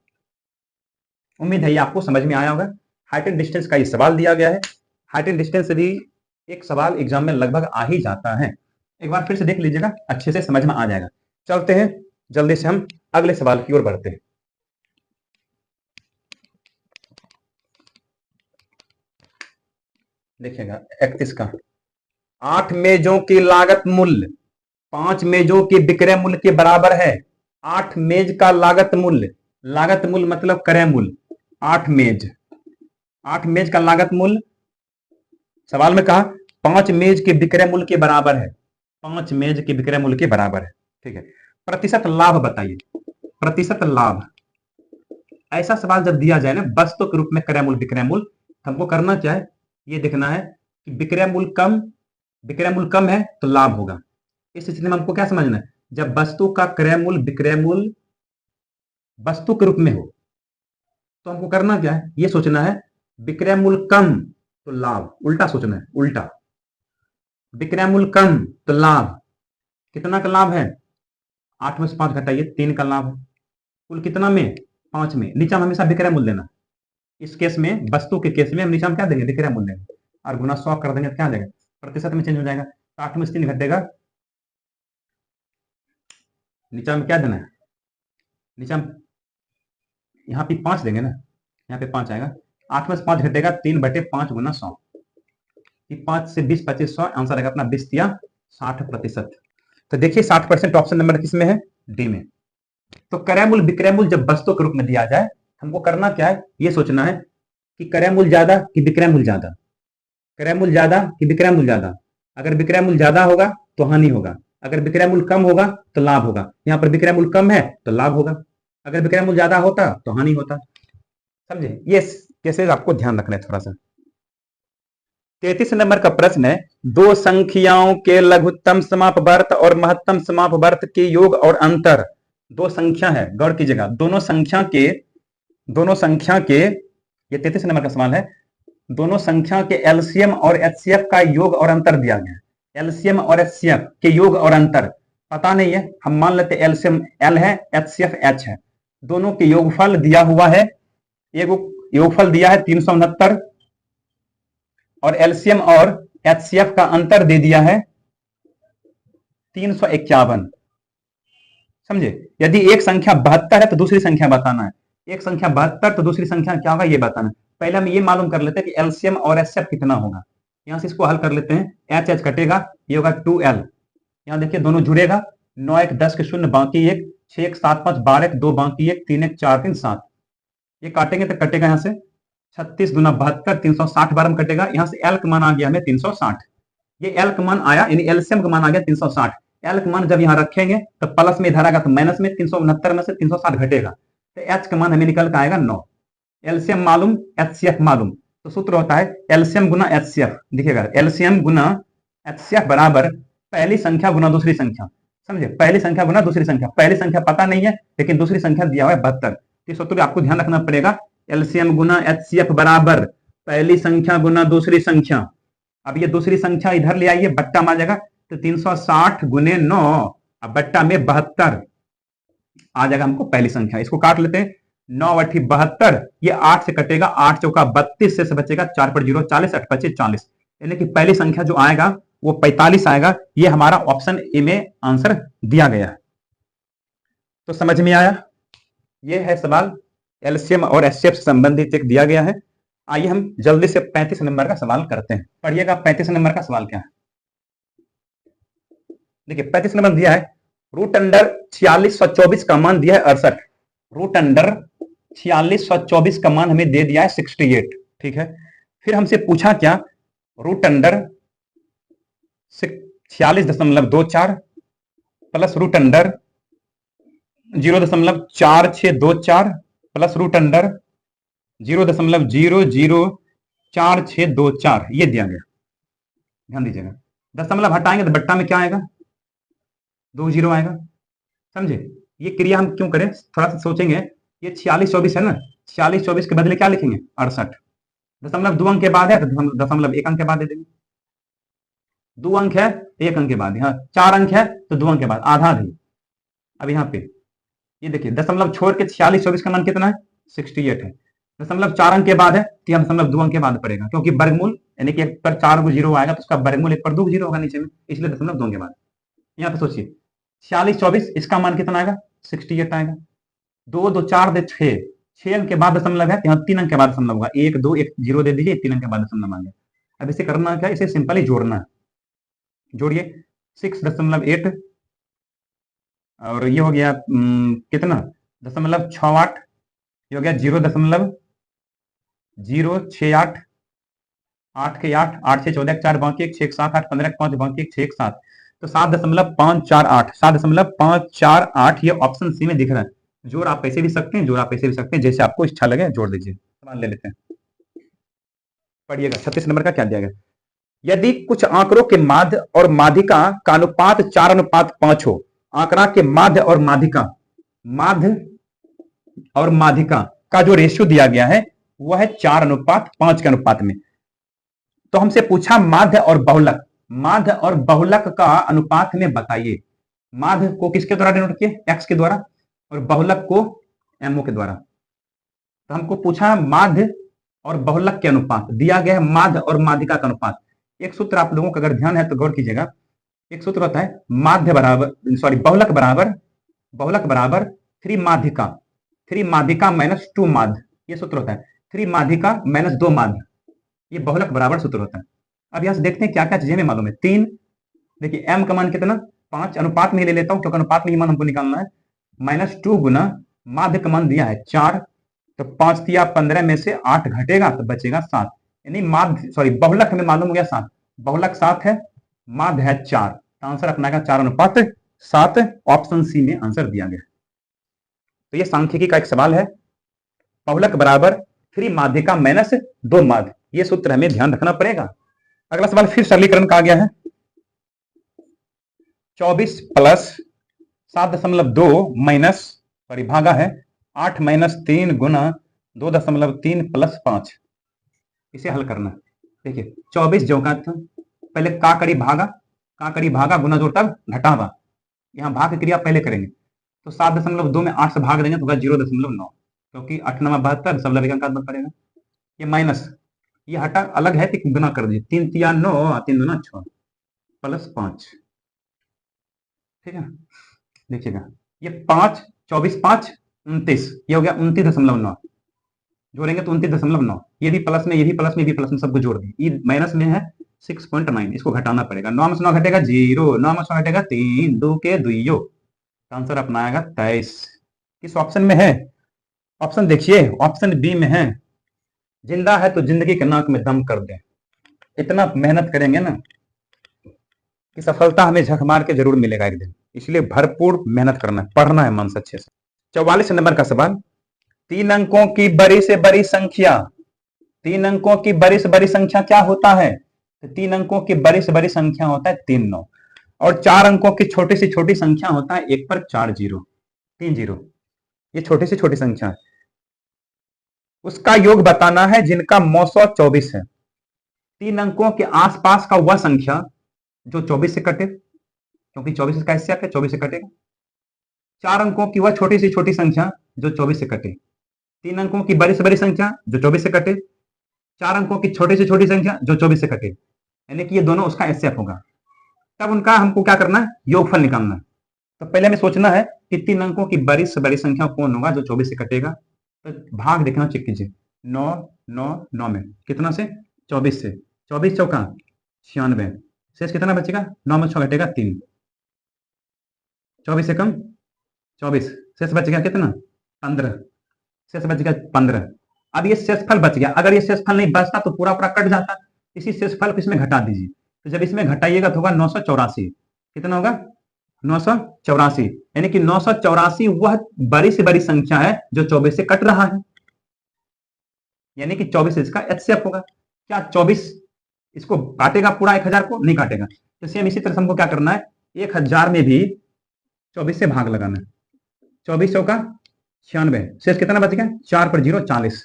उम्मीद है ये आपको समझ में आया होगा। हाइट एंड डिस्टेंस का ये सवाल दिया गया है, हाइट एंड डिस्टेंस से भी एक सवाल एग्जाम में लगभग आ ही जाता है, एक बार फिर से देख लीजिएगा, अच्छे से समझ में आ जाएगा। चलते हैं जल्दी से हम अगले सवाल की ओर बढ़ते हैं। देखिएगा 31 का, 8 मेजों की लागत मूल्य 5 मेजों के विक्रय मूल्य के बराबर है। 8 मेज का लागत मूल्य मतलब क्रय मूल्य, 8 मेज का लागत मूल्य, सवाल में कहा 5 मेज के विक्रय मूल्य के बराबर है, 5 मेज के विक्रय मूल्य के बराबर है, ठीक है। प्रतिशत लाभ बताइए, प्रतिशत लाभ, ऐसा सवाल जब दिया जाए ना वस्तु के रूप में क्रय मूल्य विक्रय मूल्य, हमको करना क्या है, ये देखना है कि विक्रय मूल्य कम है तो लाभ होगा। इस स्थिति में हमको क्या समझना है, जब वस्तु का क्रय मूल्य विक्रय मूल्य वस्तु के रूप में हो तो हमको करना क्या है, ये सोचना है विक्रय मूल्य कम तो लाभ, उल्टा सोचना है, उल्टा विक्रय मूल्य कम तो लाभ, कितना का लाभ है 8 में से 5 घटाइए 3 का लाभ है, कुल कितना में 5 में, नीचे में हमेशा विक्रय मूल्य देना। इस केस में वस्तु के केस में हम नीचे में क्या देंगे विक्रय मूल्य देंगे, और गुना 100 कर देंगे तो क्या देगा प्रतिशत में चेंज हो जाएगा, 8 में से 3 घटेगा, नीचे में क्या देना है, नीचे में यहाँ पे 5 देंगे ना, यहाँ पे 5 आएगा, 8 में से 5 घटेगा 3 बटे 5 गुना 100, 5 से 20 25 100, आंसर आएगा अपना 20 या 60%। तो देखिए 60% ऑप्शन नंबर किसमें है, डी में। तो क्रय मूल्य विक्रय मूल्य जब वस्तु के रूप में दिया जाए हमको करना क्या है, ये सोचना है कि क्रय मूल्य ज्यादा कि विक्रय मूल्य ज्यादा, क्रय मूल्य ज्यादा कि विक्रय मूल्य ज्यादा। अगर विक्रय मूल्य ज्यादा होगा तो हानि होगा, अगर विक्रय मूल्य कम होगा तो लाभ होगा। यहाँ पर विक्रय मूल्य कम है तो लाभ होगा, अगर विक्रय मूल्य ज्यादा होता तो हानि होता। समझे, ये केसेस आपको ध्यान रखना है थोड़ा सा। 33 नंबर का प्रश्न है, दो संख्याओं के लघुत्तम समापवर्त और महत्तम समापवर्त के योग और अंतर। दो संख्या है, गौर कीजिएगा, दोनों संख्या के ये 33 नंबर का सवाल है, दोनों संख्या के एलसीएम और एचसीएफ का योग और अंतर दिया गया है। एलसीएम और एचसीएफ के योग और अंतर पता नहीं है, हम मान लेते हैं एलसीएम एल है, एचसीएफ एच है, दोनों के योगफल दिया हुआ है, एक योगफल दिया है 369 और एलसीएम और एचसीएफ का अंतर दे दिया है 351। समझे? यदि एक संख्या 72 है तो दूसरी संख्या बताना है, एक संख्या 72 तो दूसरी संख्या क्या होगा ये बताना है। पहले हम ये मालूम कर लेते हैं कि एलसीएम और एचसीएफ कितना होगा। यहां से इसको हल कर लेते हैं, एच एच कटेगा, ये होगा 2l। यहां देखिए दोनों जुड़ेगा, 9 1 10 के 0 बाकी 1, 6 1 7 5 12 1 2 बाकी 1, 3 1 4 3 7। ये काटेंगे तो कटेगा यहाँ से 36 गुना 72, 360 बार में कटेगा। यहाँ से एल का मान आ गया हमें 360। ये एल का मान आया, यानी एलसीएम का मान आ गया 360। एल का मान जब यहाँ रखेंगे तो प्लस में इधर आएगा तो माइनस में 369 में से 360 घटेगा, तो एच का मान हमें निकल के आएगा 9। एलसीएम मालूम, एचसीएफ मालूम, तो सूत्र होता है एलसीएम गुना एचसीएफ। देखिएगा एलसीएम गुना एचसीएफ बराबर पहली संख्या गुना दूसरी संख्या। समझे? पहली संख्या गुना दूसरी संख्या, पहली संख्या पता नहीं है लेकिन दूसरी संख्या दिया हुआ है 72। इस सूत्र आपको ध्यान रखना पड़ेगा, एलसीएम गुना एचसीएफ बराबर पहली संख्या गुना दूसरी संख्या। अब ये दूसरी संख्या इधर ले आइए, बट्टा में आ जाएगा, तो 360 गुने 9, अब बट्टा में 72 आ जाएगा हमको पहली संख्या। इसको काट लेते हैं, 9 8 72, ये 8 से कटेगा, 8 चौका 32 से बचेगा 4 पर 0 40, 8 25 40, यानी कि पहली संख्या जो आएगा वो 45 आएगा। ये हमारा ऑप्शन ए में आंसर दिया गया है। तो समझ में आया? ये है सवाल, एलसीएम और एचसीएफ से संबंधित एक दिया गया है। आइए हम जल्दी से 35 नंबर का सवाल करते हैं। पढ़िएगा 35 नंबर का सवाल क्या है। देखिए 35 नंबर दिया है, रूट अंडर 4624 का मान दिया है 68। रूट अंडर 4624 का मान हमें दे दिया है 68। ठीक है, फिर हमसे पूछा क्या, root under 46.24 plus root under 0.4624 plus root under 0.004624, ये दिया गया। ध्यान दीजिएगा, दशमलव हटाएंगे तो बट्टा में क्या आएगा, 2 0 आएगा। समझे? ये क्रिया हम क्यों करें, थोड़ा सा सोचेंगे। ये 4624 है ना, 4624 के बदले क्या लिखेंगे 68। दशमलव 2 अंक के बाद है तो दशमलव 1 अंक के बाद दे देंगे। 2 अंक है 1 अंक के बाद, यहाँ 4 अंक है तो 2 अंक के बाद आधा आधी। अब यहाँ पे ये देखिए दशमलव छोड़ के 4624 का मान कितना है 68 है। दशमलव 4 अंक के बाद है तो यह दशमलव 2 अंक के बाद पड़ेगा, क्योंकि वर्गमूल यानी कि 1 पर 4 जीरो आएगा तो उसका वर्गमूल 1 पर 2 जीरो होगा नीचे में, इसलिए दशमलव 2 के बाद। यहाँ पे सोचिए 4624 इसका मान कितना आएगा 68 आएगा। 2 2 4 दे 6 अंक के बाद दशमलव है, यहाँ 3 अंक के बाद दशमलव होगा, 1 2 1 0 दे दीजिए, 3 अंक के बाद दशमलव आ गया। अब इसे करना क्या, इसे सिंपली जोड़ना है। जोड़िए 6.8 और ये हो गया कितना 0.68, ये हो गया 0.068, 8 के 8 8 6 14 4 बाकी 1 6 7 8 15 5 बाकी 1 6 7, तो 7.548 7.548 ये ऑप्शन सी में दिख रहा है। जोड़ आप पैसे भी सकते हैं, जोड़ आप पैसे भी सकते हैं, जैसे आपको इच्छा लगे जोड़ दीजिए। सवाल ले लेते हैं, पढ़िएगा 36 नंबर का क्या दिया गया। यदि कुछ आंकड़ों के माध्य और माध्यिका का अनुपात 4:5 हो, आंकड़ा के माध्य और माध्यिका का जो रेशियो दिया गया है वह है 4:5 के अनुपात में। तो हमसे पूछा माध्य और बहुलक का अनुपात में बताइए। माध्य को किसके द्वारा डिनोट किए, एक्स के द्वारा, और बहुलक को एमओ के द्वारा। तो हमको पूछा माध्य और बहुलक के अनुपात, दिया गया है माध्य और माध्यिका का अनुपात। एक सूत्र आप लोगों का अगर ध्यान है तो गौर कीजिएगा, एक सूत्र होता है बहुलक बराबर 3 माध्यिका माइनस 2 माध्य, ये सूत्र होता है। 3 माध्यिका माइनस 2 माध्य, ये बहुलक बराबर सूत्र होता है। अब यहां से देखते हैं क्या क्या चीजें हमें मालूम है। 3, देखिए m का मान कितना 5, अनुपात में ही ले लेता हूं क्योंकि अनुपात में ही मान हमको निकालना है, माइनस 2 गुना माध्य का मान दिया है 4, तो 5 दिया 15 में से 8 घटेगा तो बचेगा 7, यानी बहुलक हमें मालूम हो गया 7, बहुलक 7 है, माध्य है 4, तो आंसर अपना 4:7, ऑप्शन सी में आंसर दिया गया। तो ये सांख्यिकी का एक सवाल है, बहुलक बराबर 3 माध्यिका माइनस 2 माध्य, ये सूत्र हमें ध्यान रखना पड़ेगा। अगला सवाल फिर सरलीकरण का आ गया है, 24 प्लस 7.2 माइनस भागा है 8 माइनस 3 गुना 2.3 प्लस 5, इसे हल करना। देखिए 24 जो का था पहले का करी भागा गुना जोड़ तब घटावा, यहाँ भाग की क्रिया पहले करेंगे, तो 7.2 में 8 से भाग देंगे तो होगा 0.9, क्योंकि 8 9 72 दशमलव 1 अंक बन पड़ेगा। ये माइनस, ये हटा अलग है तो गुना कर दीजिए, 3 3 9 3 2 6 प्लस 5, ठीक है, देखिएगा ये 5, 24, 5, 29, ये हो गया 29.9, जोड़ेंगे तो 29.9, ये भी प्लस में, ये भी प्लस में, ये भी प्लस में, सबको जोड़ दें, ये माइनस में है 6.9, इसको घटाना पड़ेगा, 9 में से 9 घटेगा 0, 9 में से 9 घटेगा 3, 2 के 2, आंसर अपना आएगा 23। किस ऑप्शन में है? ऑप्शन देखिए, ऑप्शन बी में है। जिंदा है तो जिंदगी के नाक में दम कर दे, इतना मेहनत करेंगे ना कि सफलता हमें झक मार के जरूर मिलेगा एक दिन, इसलिए भरपूर मेहनत करना है, पढ़ना है मन से अच्छे से। 44 नंबर का सवाल, 3 अंकों की बड़ी से बड़ी संख्या, 3 अंकों की बड़ी से बड़ी संख्या क्या होता है? तो 3 अंकों की बड़ी से बड़ी संख्या होता है 3 9, और 4 अंकों की छोटी से छोटी संख्या होता है 1 पर 4 0, 3 0, ये छोटी से छोटी संख्या है। उसका योग बताना है जिनका मौसौ 24 है। 3 अंकों के आसपास का वह संख्या जो 24 से कटे, क्योंकि 24 इसका हिस्सा है, 24 से कटेगा। 4 अंकों की वह छोटी से छोटी संख्या जो 24 से कटे, 3 अंकों की बड़ी से बड़ी संख्या जो 24 से कटे, 4 अंकों की छोटी से छोटी संख्या जो 24 से कटे, यानी कि ये दोनों उसका एचसीएफ होगा। तब उनका हमको क्या करना है? योगफल निकालना है। तो पहले हमें सोचना है कि 3 अंकों की बड़ी से बड़ी संख्या कौन होगा जो 24 से कटेगा। तो भाग देखना, चेक कीजिए, 9 9 9 में कितना से? 24 से, 24 चौका 96, शेष कितना बचेगा? 9 में 6 घटेगा 3, 24 से कम 24, शेष बच गया कितना? 15, शेष बच गया 15। अब ये शेषफल बच गया, अगर ये शेषफल नहीं बचता तो पूरा पूरा कट जाता, इसी शेषफल को इसमें घटा दीजिए। तो जब इसमें घटाइएगा तो होगा 984, कितना होगा? 984, यानी कि 984 वह बड़ी से बड़ी संख्या है जो 24 से कट रहा है, यानी कि 24 इसका एचसीएफ होगा। क्या 24 इसको काटेगा पूरा 1000 को? नहीं काटेगा। तो सेम इसी तरह से हमको क्या करना है, 1000 में भी 24 से भाग लगाना है, 24 चौका 96, शेष कितना बच गया? 4 पर 0 40,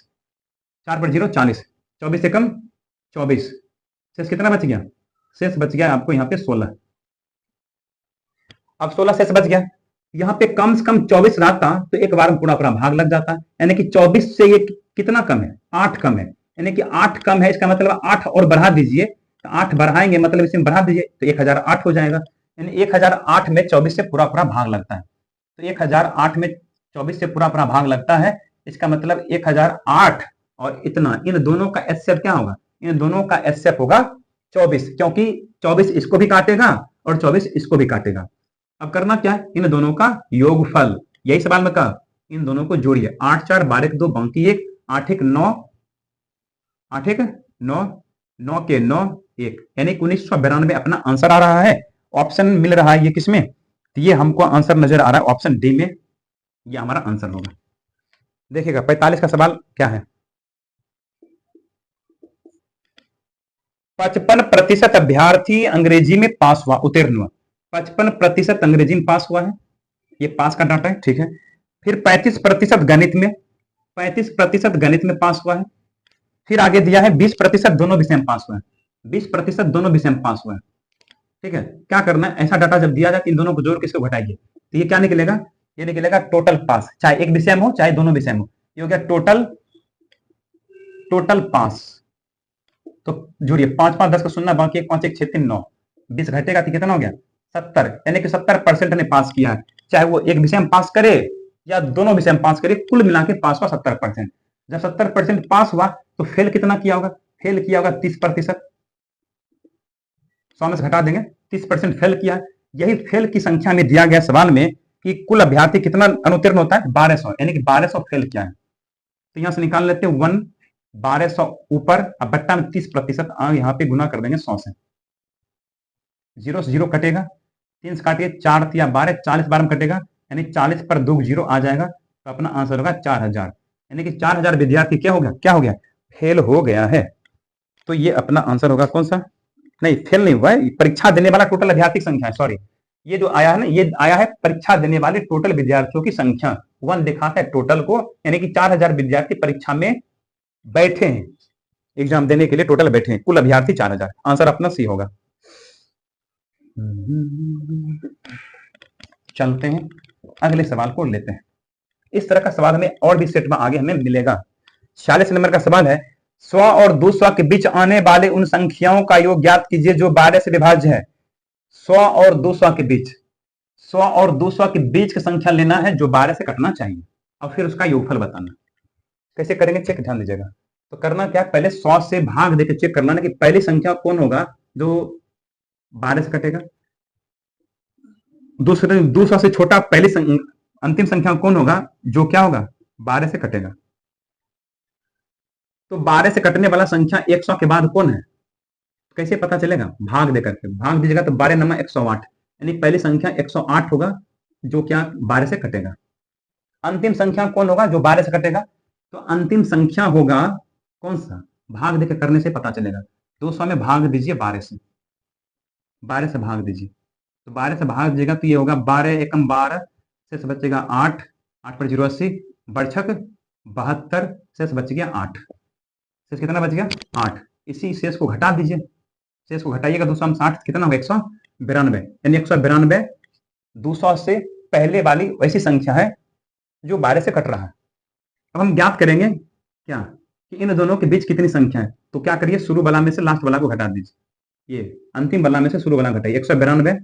4 पर 0 40, 24 से कम 24, शेष कितना बच गया? शेष बच गया आपको यहाँ पे 16। अब 16 शेष बच गया, यहाँ पे कम से कम 24 रहता तो एक बार में पूरा पूरा भाग लग जाता, यानी कि 24 से ये कितना कम है? 8 कम है, यानी कि 8 कम है, इसका मतलब 8 और बढ़ा दीजिए, तो 8 बढ़ाएंगे मतलब इसमें बढ़ा दीजिए तो 1008 हो जाएगा, यानी 1008 में 24 से पूरा पूरा भाग लगता है। तो 1008 में 24 से पूरा पूरा भाग लगता है, इसका मतलब 1008 और इतना, इन दोनों का एचसीएफ क्या होगा? इन दोनों का एचसीएफ होगा 24, क्योंकि 24 इसको भी काटेगा और 24 इसको भी काटेगा। अब करना क्या है? इन दोनों का योगफल, यही सवाल में कहा, इन दोनों को जोड़िए, 8 4 12 2 बाकी 1, 8 1 9, 8 1 9, 9 के 9 1, यानी 1992 अपना आंसर आ रहा है। ऑप्शन मिल रहा है ये किसमें? तो ये हमको आंसर नजर आ रहा है ऑप्शन डी में, ये हमारा आंसर होगा। देखिएगा 45 का सवाल क्या है, 55% अभ्यर्थी अंग्रेजी में पास हुआ, उत्तीर्ण हुआ, 55% अंग्रेजी में पास हुआ है, ये पास का डाटा है, ठीक है। फिर 35% गणित में, 35% गणित में पास हुआ है। फिर आगे दिया है 20% दोनों विषय में पास हुआ है, 20% दोनों विषय में पास हुआ है, ठीक है। क्या करना है, ऐसा डाटा जब दिया जाए इन दोनों को जोड़ के इसको घटाइए, तो ये क्या निकलेगा? ये निकलेगा टोटल पास, चाहे एक विषय में हो चाहे दोनों विषय में हो, ये हो गया टोटल पास। तो जोड़िए, 5 5 10 का सुनना, बाकी 1 5 1 6 3 9, 20 घटेगा तो कितना हो गया? 70, यानी कि 70% ने पास किया है, चाहे वो एक विषय में पास करे या दोनों विषय में पास करे, कुल मिला के पास हुआ 70%। जब 70% पास हुआ तो फेल कितना किया होगा? फेल किया होगा 30%, 100 में से घटा देंगे, 30% फेल किया। यही फेल की संख्या में दिया गया सवाल में कि कुल अभ्यर्थी कितना अनुत्तीर्ण होता है? 1200, यानी कि 1200 फेल किया है। तो यहां से निकाल लेते हैं 1 1200 ऊपर, अब बट्टा में 30%, यहाँ पे गुना कर देंगे 100 से, 0 से 0 कटेगा, 3 से काटिए, 4 3 12, 40 12 में कटेगा, यानी 40 पर 2 0 आ जाएगा, तो अपना आंसर होगा 4000, यानी कि 4000 विद्यार्थी क्या हो गया? क्या हो गया? फेल हो गया है। तो ये अपना आंसर होगा कौन सा? नहीं, फेल नहीं हुआ है, परीक्षा देने वाला टोटल अभ्यर्थी संख्या है, सॉरी, ये जो आया है ना, ये आया है परीक्षा देने वाले टोटल विद्यार्थियों की संख्या, 1 दिखाता है टोटल को, यानी कि 4000 विद्यार्थी परीक्षा में बैठे हैं, एग्जाम देने के लिए टोटल बैठे हैं, कुल अभ्यर्थी 4000, आंसर अपना सी होगा। चलते हैं अगले सवाल को लेते हैं। इस तरह का सवाल हमें और भी सेट में आगे हमें मिलेगा। 46 नंबर का सवाल है, 100 और 200 के बीच आने वाले उन संख्याओं का योग ज्ञात कीजिए जो 12 से विभाज्य है। 100 और 200 के बीच, 100 और 200 के बीच की संख्या लेना है जो 12 से कटना चाहिए, और फिर उसका योगफल बताना। कैसे करेंगे चेक, ध्यान दीजिएगा। तो करना क्या, पहले 100 से भाग देकर चेक कर लेना कि पहली संख्या कौन होगा जो 12 से कटेगा। दूसरे 200 से छोटा पहली अंतिम संख्या कौन होगा जो क्या होगा 12 से कटेगा। तो 12 से कटने वाला संख्या 100 के बाद कौन है, कैसे पता चलेगा, भाग देकर के भाग दीजिएगा तो 12 नमा 108, यानी पहली संख्या 108 होगा जो क्या 12 से कटेगा। अंतिम संख्या कौन होगा जो 12 से कटेगा, तो अंतिम संख्या होगा कौन सा, भाग देकर करने से पता चलेगा। 200 में भाग दीजिए 12 से, 12 से भाग दीजिए, तो 12 से भाग दीजिएगा तो ये होगा 12 एकम 12, शेष बचेगा 8, 8 पर 0 80, बरछक 72, शेष बच गया 8, शेष कितना बच गया 8। इसी शेष को घटा दीजिए, शेष को घटाइएगा 260 कितना होगा 192, यानी 192 200 से पहले वाली वैसी संख्या है जो 12 से कट रहा है। अब हम ज्ञात करेंगे क्या कि इन दोनों के बीच कितनी संख्या है, तो क्या करिए शुरू वाला में से लास्ट वाला को घटा दीजिए, ये अंतिम वाला में से शुरू वाला घटाइए, 192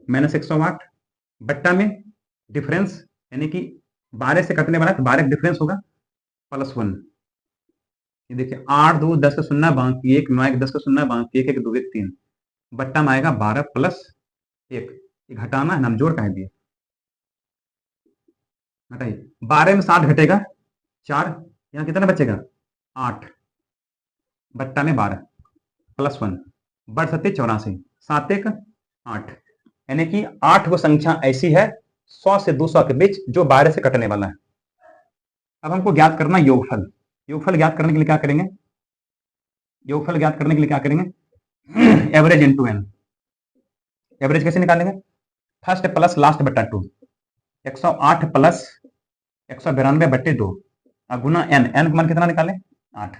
माइनस 108 बट्टा में डिफरेंस, यानी कि 12 से कटने वाला तो 12 डिफरेंस होगा +1। ये देखिए 8 2 10 का 0 बाकी 1 9 1 10 का 0 बाकी 1 1 2 1 3 बट्टा में आएगा 12 + 1, घटाना है नाम जोड़ का है दिए, घटाइए 12 में 7 घटेगा 4, यहाँ कितना बचेगा 8 बट्टा में 12 +1 बढ़ सकते 84, 7 1 8, यानी कि 8 वो संख्या ऐसी है 100 से 200 के बीच जो 12 से कटने वाला है। अब हमको ज्ञात करना योगफल। योगफल ज्ञात करने के लिए क्या करेंगे, योगफल ज्ञात करने के लिए क्या करेंगे, एवरेज इंटू एन। एवरेज कैसे निकालेंगे, फर्स्ट प्लस लास्ट बट्टा 2, 108 प्लस 192 बट्टे 2 गुना एन, एन का मान कितना निकालें 8,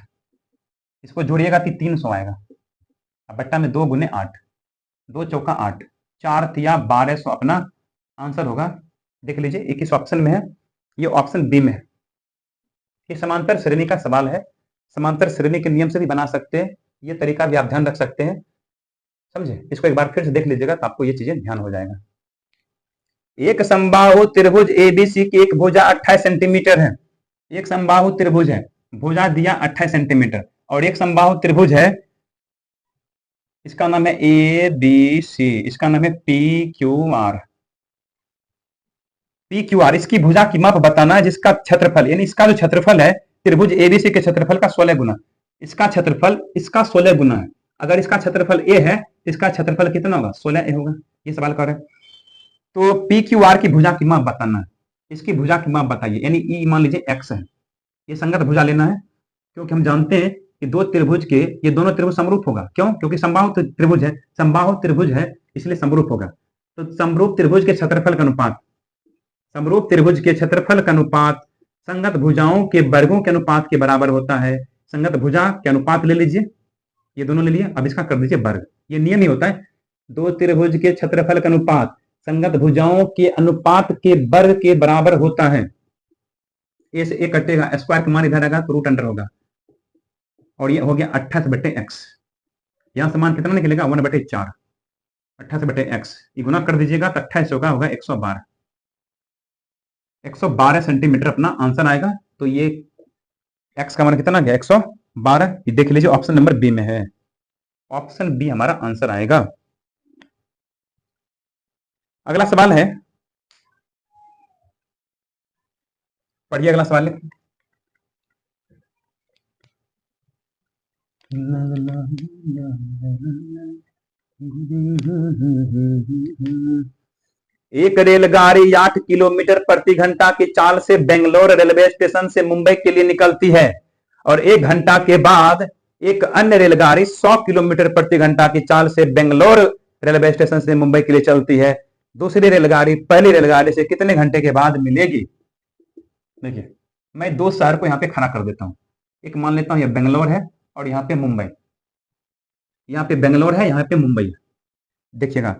इसको जोड़िएगा तो 300 आएगा, अब बट्टा में 2 गुने 8, 2 चौका 8, 4 तिया 1200 अपना आंसर होगा। देख लीजिए एक इस ऑप्शन में है, ये ऑप्शन बी में है। ये समांतर श्रेणी का सवाल है, समांतर श्रेणी के नियम से भी बना सकते हैं, ये तरीका भी आप ध्यान रख सकते हैं, समझे। इसको एक बार फिर से देख लीजिएगा तो आपको ये चीजें ध्यान हो जाएगा। एक समबाहु त्रिभुज एबीसी की एक भुजा 28 सेंटीमीटर है, एक समबाहु त्रिभुज है, भुजा दिया 28 सेंटीमीटर, और एक समबाहु त्रिभुज है, इसका नाम है ए बी सी, इसका नाम है P Q R. P Q R इसकी भुजा की माप बताना है जिसका क्षेत्रफल, यानी इसका जो क्षेत्रफल है त्रिभुज एबीसी के क्षेत्रफल का 16 गुना, इसका क्षेत्रफल इसका 16 गुना है। अगर इसका क्षेत्रफल ए है तो इसका क्षेत्रफल कितना होगा 16 ए होगा, ये सवाल कर रहे हैं। तो पी क्यू आर की भुजा की माप बताना है, इसकी भुजा की माप बताइए, यानी ई मान लीजिए एक्स है, ये संगत भुजा लेना है, क्योंकि हम जानते हैं कि दो त्रिभुज के ये दोनों त्रिभुज समरूप होगा, क्यों, क्योंकि समबाहु त्रिभुज है, समबाहु त्रिभुज है इसलिए समरूप होगा। तो समरूप त्रिभुज के क्षेत्रफल का अनुपात, समरूप त्रिभुज के क्षेत्रफल का अनुपात संगत भुजाओं के वर्गों के अनुपात के बराबर होता है। संगत भुजा के अनुपात ले लीजिए, ये दोनों ले लिए, अब इसका कर दीजिए वर्ग। ये नियम ही होता है, दो त्रिभुज के क्षेत्रफल का अनुपात संगत भुजाओं के अनुपात के वर्ग के बराबर होता है। ए से ए कटेगा, स्क्वायर का मान इधर आएगा तो रूट अंडर होगा, और ये हो गया 28/x, यहां से मान कितना निकलेगा 1/4, 28/x, ये गुना कर दीजिएगा तो 28 होगा 112, 112 सेंटीमीटर अपना आंसर आएगा। तो ये x का मान कितना गया 112, ये देख लीजिए ऑप्शन नंबर बी में है, ऑप्शन बी हमारा आंसर आएगा। अगला सवाल है, पढ़िए अगला सवाल है। एक रेलगाड़ी 8 किलोमीटर प्रति घंटा की चाल से बेंगलोर रेलवे स्टेशन से मुंबई के लिए निकलती है, और 1 घंटा के बाद एक अन्य रेलगाड़ी 100 किलोमीटर प्रति घंटा की चाल से बेंगलोर रेलवे स्टेशन से मुंबई के लिए चलती है। दूसरी रेलगाड़ी पहली रेलगाड़ी से कितने घंटे के बाद मिलेगी। देखिए मैं दो शहर को यहाँ पे खड़ा कर देता हूँ, एक मान लेता हूँ ये बेंगलोर है और यहाँ पे मुंबई, यहाँ पे बेंगलोर है यहाँ पे मुंबई है। देखिएगा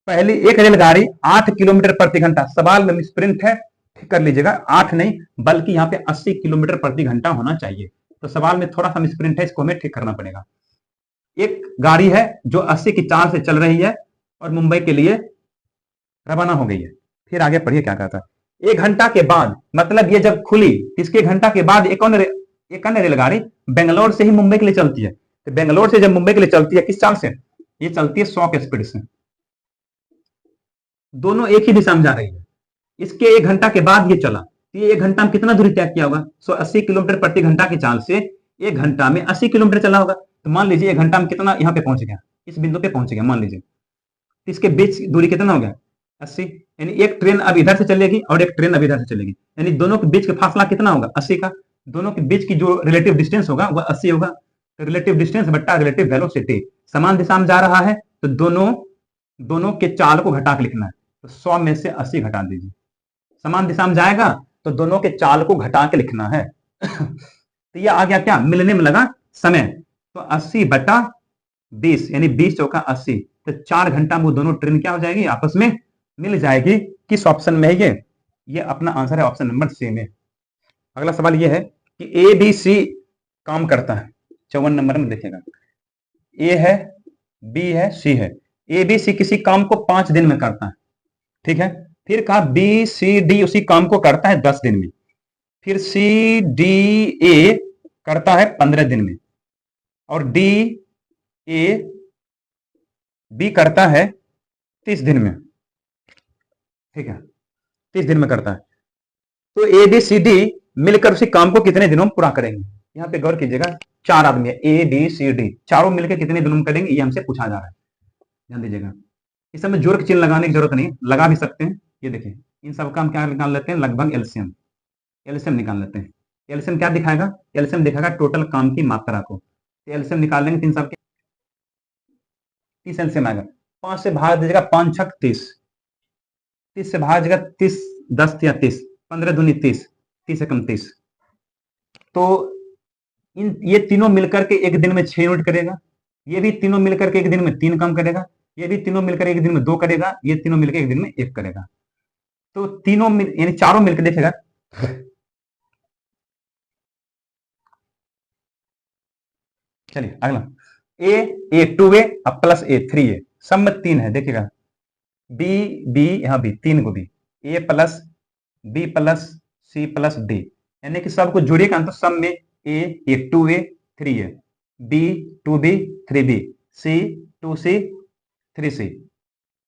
पहली एक रेलगाड़ी 8 किलोमीटर प्रति घंटा, सवाल में स्प्रिंट है, ठीक कर लीजिएगा, 8 नहीं बल्कि यहाँ पे 80 किलोमीटर प्रति घंटा होना चाहिए, तो सवाल में थोड़ा सा स्प्रिंट है, इसको हमें ठीक करना पड़ेगा। एक गाड़ी है जो 80 की चाल से चल रही है और मुंबई के लिए रवाना हो गई है। फिर आगे पढ़िए क्या कहता है। 1 घंटा के बाद, मतलब ये जब खुली, इसके 1 घंटा के बाद एक अन्य रेलगाड़ी बेंगलोर से ही मुंबई के लिए चलती है। तो बेंगलोर से जब मुंबई के लिए चलती है, किस चाल से? ये चलती है 100 की स्पीड से। दोनों एक ही दिशा में जा रही है। इसके 1 घंटा के बाद ये चला, तो ये 1 घंटा में कितना दूरी तय किया होगा? 180 किलोमीटर प्रति घंटा की चाल से 1 घंटा में 80 किलोमीटर चला होगा। तो मान लीजिए 1 घंटा में कितना यहाँ पे पहुंच गया, इस बिंदु पे पहुंच गया मान लीजिए। तो इसके बीच दूरी कितना हो गया? 80। यानी एक ट्रेन अब इधर से चलेगी और एक ट्रेन अब इधर से चलेगी, यानी दोनों के बीच का फासला कितना होगा? 80 का। दोनों के बीच की जो रिलेटिव डिस्टेंस होगा वह 80 होगा। तो रिलेटिव डिस्टेंस बट्टा रिलेटिव वेलोसिटी, समान दिशा में जा रहा है तो दोनों के चाल को घटा के लिखना है। तो 100 में से 80 घटा दीजिए। समान दिशा में जाएगा तो दोनों के चाल को घटा के लिखना है। तो ये आ गया क्या? मिलने में लगा समय। तो 80/20 यानी 20 चौका 80। तो 4 घंटा में वो दोनों ट्रेन क्या हो जाएगी? आपस में मिल जाएगी। किस ऑप्शन में है ये अपना आंसर है ऑप्शन नंबर सी में। अगला सवाल ये है कि ए बी सी काम करता है। 54 नंबर में देखिएगा, ए है, बी है, सी है। ए बी सी किसी काम को 5 दिन में करता है, ठीक है। फिर कहा बी सी डी उसी काम को करता है 10 दिन में। फिर सी डी ए करता है 15 दिन में, और डी ए बी करता है 30 दिन में, ठीक है, 30 दिन में करता है। तो ए बी सी डी मिलकर उसी काम को कितने दिनों में पूरा करेंगे? यहां पे गौर कीजिएगा, 4 आदमी है, ए बी सी डी, चारों मिलकर कितने दिनों में करेंगे ये हमसे पूछा जा रहा है। ध्यान दीजिएगा, इस समय जोर के चिन्ह लगाने की जरूरत नहीं, लगा भी सकते हैं। ये देखिए, इन सब का हम क्या निकाल लेते हैं? लगभग एलसीएम निकाल लेते हैं। एलसीएम क्या दिखाएगा? एलसीएम दिखाएगा टोटल काम की मात्रा को। एलसीएम निकाल लेंगे, 3 सबके 30 एलसीएम आएगा। 5 से भाग दीजिएगा, 5 छक 30, 30 से भाग दीजिएगा 30, 10 या 30, 15 दूनी 30, 30 एकम 30। तो ये तीनों मिलकर के एक दिन में 6 यूनिट करेगा। ये भी तीनों मिलकर के एक दिन में 3 काम करेगा। ये भी तीनों मिलकर एक दिन में 2 करेगा। ये तीनों मिलकर एक दिन में 1 करेगा। तो तीनों यानी चारों मिलकर देखेगा, चलिए अगला, ए 2A प्लस ए 3A, सब में 3 है। देखिएगा, बी यहां भी 3 को भी, A plus B plus C plus D, यानी कि सबको जोड़िएगा तो सब में ए 2A 3A, B 2B 3B, सी 2C 3C,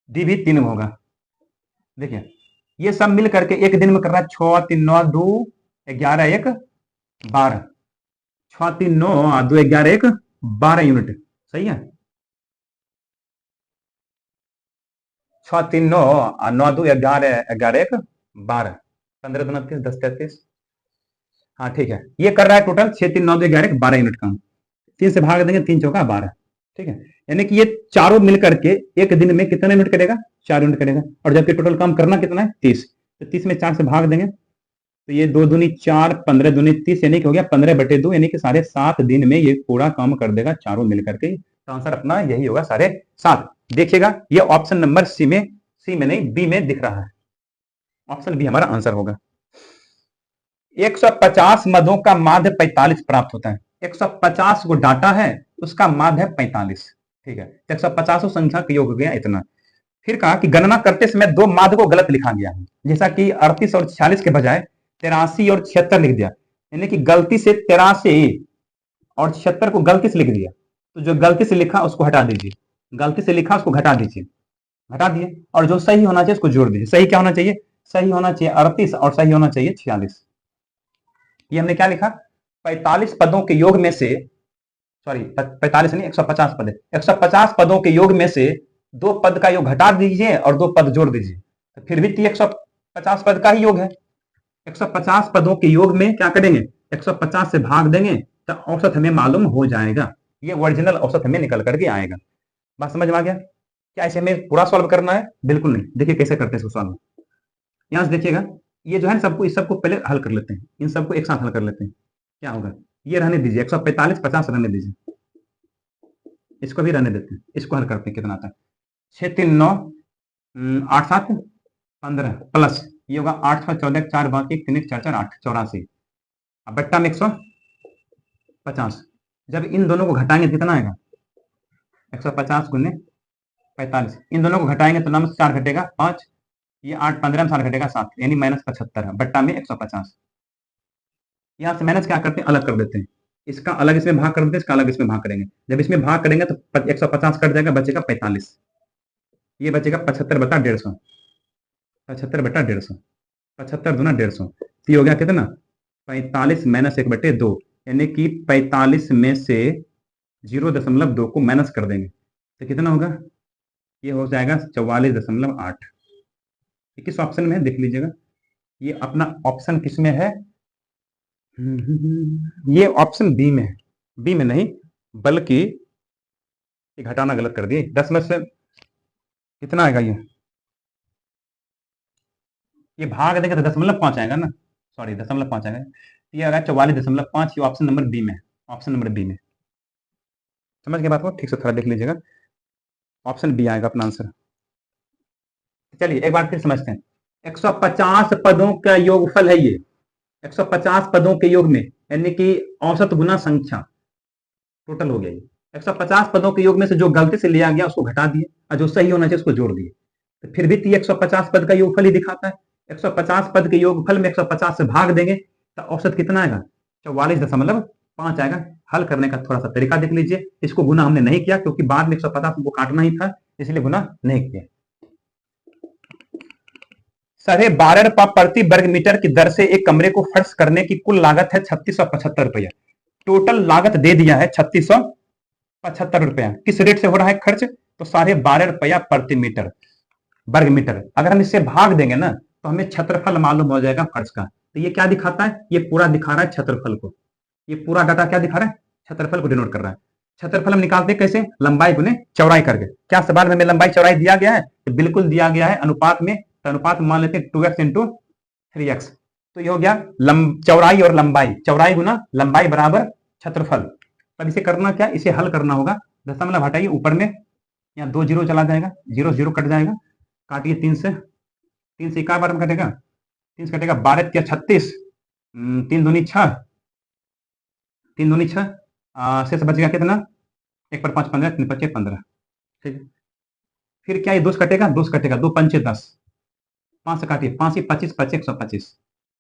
डी भी 3 होगा। देखिए ये सब मिल करके एक दिन में कर रहा है 6 3 9 2 11 1 12, 6 3 9 2 11 1 12 यूनिट, सही है। 6 3 9 9 2 11 11 1 12, 15 2 30 10 33, हाँ ठीक है। ये कर रहा है टोटल 6 3 9 2 11 12 यूनिट काम। 3 से भाग देंगे, 3 चौका 12, ठीक है। यानी कि ये चारों मिलकर के एक दिन में कितने यूनिट करेगा? 4 यूनिट करेगा। और जबकि टोटल काम करना कितना है? 30। तो 30 में 4 से भाग देंगे तो ये 2 दूनी 4, 15 दूनी 30, यानी कि हो गया 15/2, यानी कि 7.5 दिन में ये पूरा काम कर देगा चारों मिलकर के। तो आंसर अपना यही होगा 7.5। देखिएगा ये ऑप्शन नंबर सी में नहीं, बी में दिख रहा है। ऑप्शन बी हमारा आंसर होगा। 150 मदों का माध्य 45 प्राप्त होता है। 150 को डाटा है, उसका माध्य है 45, ठीक है। 150 संख्या का योग हो गया इतना। फिर कहा कि गणना करते समय 2 माध्य को गलत लिखा गया है, जैसा कि 38 और 46 के बजाय 83 और 76 लिख दिया, यानी कि गलती से 83 और 76 को गलती से लिख दिया। तो जो गलती से लिखा उसको हटा दीजिए, गलती से लिखा उसको घटा दीजिए, हटा दिए। और जो सही होना चाहिए उसको जोड़ दीजिए। सही क्या होना चाहिए? सही होना चाहिए 38 और सही होना चाहिए 46। ये हमने क्या लिखा? 45 पदों के योग में से, सॉरी 45 नहीं 150 पद है, 150 पदों के योग में से 2 पद का योग घटा दीजिए और 2 पद जोड़ दीजिए, तो फिर भी 150 पद का ही योग है। 150 पदों के योग में क्या करेंगे? 150 से भाग देंगे तो औसत हमें मालूम हो जाएगा। ये ओरिजिनल औसत हमें निकल करके आएगा। बात समझ में आ गया? क्या ऐसे हमें पूरा सॉल्व करना है? बिल्कुल नहीं। देखिए कैसे करते हैं इसको सॉल्व। यहां से देखिएगा, ये जो है सबको, इस सबको पहले हल कर लेते हैं, इन सबको एक साथ हल कर लेते हैं। क्या होगा? ये रहने दीजिए, 145 50 रहने दीजिए, इसको भी रहने देते हैं। इसको हल करते हैं, कितना आता है? 6 3 9 8 7 15 प्लस ये होगा 8 6 14 4 बाकी 3 1 4 4 8 84, अब बट्टा में 150। जब इन दोनों को घटाएंगे कितना आएगा? 150 गुने 45। इन दोनों को घटाएंगे तो नाम से 4 घटेगा 5, ये 8 15 में 7 घटेगा 7 यानी -75 है बट्टा में 150। यहाँ से माइनस क्या करते हैं, अलग कर देते हैं, इसका अलग इसमें भाग कर देते हैं, इसका अलग इसमें भाग करेंगे। जब इसमें भाग करेंगे तो 150 कट जाएगा, बचेगा 45, ये बचेगा 75 बटा 150, 75 बटा 150, 75 दूना 150, तो ये हो गया कितना 45 माइनस 1/2, यानी कि 45 में से 0.2 को माइनस कर देंगे तो कितना होगा, ये हो जाएगा 44.8। किस ऑप्शन में है देख लीजिएगा, ये अपना ऑप्शन किस में है, ये ऑप्शन बी में है, बी में नहीं बल्कि ये घटाना गलत कर दिए, 10 में से कितना आएगा, ये भाग देंगे तो 0.5 आएगा ना, सॉरी 0.5 आएगा, ये आएगा 44.5, ये ऑप्शन नंबर बी में, ऑप्शन नंबर बी में। समझ गए बात को, ठीक से थोड़ा देख लीजिएगा, ऑप्शन बी आएगा अपना आंसर। चलिए एक बार फिर समझते हैं, 150 पदों का योगफल है ये, 150 पदों के योग में, यानी कि औसत गुना संख्या टोटल हो गया ये। 150 पदों के योग में से जो गलती से लिया गया उसको घटा दिए और जो सही होना चाहिए उसको जोड़ दिए, तो फिर भी 150 पद का योगफल ही दिखाता है। 150 पद के योगफल में 150 से भाग देंगे तो औसत कितना आएगा, 44.5 आएगा। हल करने का थोड़ा सा तरीका देख लीजिए, इसको गुना हमने नहीं किया क्योंकि बाद में 150 को काटना ही था, इसलिए गुना नहीं किया। 12.5 प्रति वर्ग मीटर की दर से एक कमरे को फर्श करने की कुल लागत है 3675 रुपया। टोटल लागत दे दिया है 3675 रुपया। किस रेट से हो रहा है खर्च, तो 12.5 रुपया प्रति मीटर वर्ग मीटर। अगर हम इससे भाग देंगे ना तो हमें क्षेत्रफल मालूम हो जाएगा फर्श का। तो ये क्या दिखाता है, ये पूरा दिखा रहा है क्षेत्रफल को, ये पूरा डाटा क्या दिखा रहा है, क्षेत्रफल को डिनोट कर रहा है। क्षेत्रफल हम निकालते कैसे, लंबाई गुने चौड़ाई करके। क्या सवाल में हमें लंबाई चौड़ाई दिया गया है, तो बिल्कुल दिया गया है अनुपात में, तो अनुपात मान लेते हैं 2x इंटू 3x, तो ये हो गया चौड़ाई और लंबाई, चौड़ाई गुना लंबाई बराबर क्षेत्रफल। तब इसे करना क्या, इसे हल करना होगा, दशमलव हटाइए, ऊपर में यहाँ 2 जीरो चला जाएगा, 0 0 कट जाएगा, काटिए 3 से, 3 से क्या बार में कटेगा, 3 से कटेगा 12 या 36, 3 दूनी 6, 3 दूनी 6, शेष बचेगा कितना, 1 पर 5 15, 3 5 15, ठीक है। फिर क्या ये 2 कटेगा, 2 कटेगा, 2 पंचे 10, 5 से काटिए, 5 ही 25, 25 125,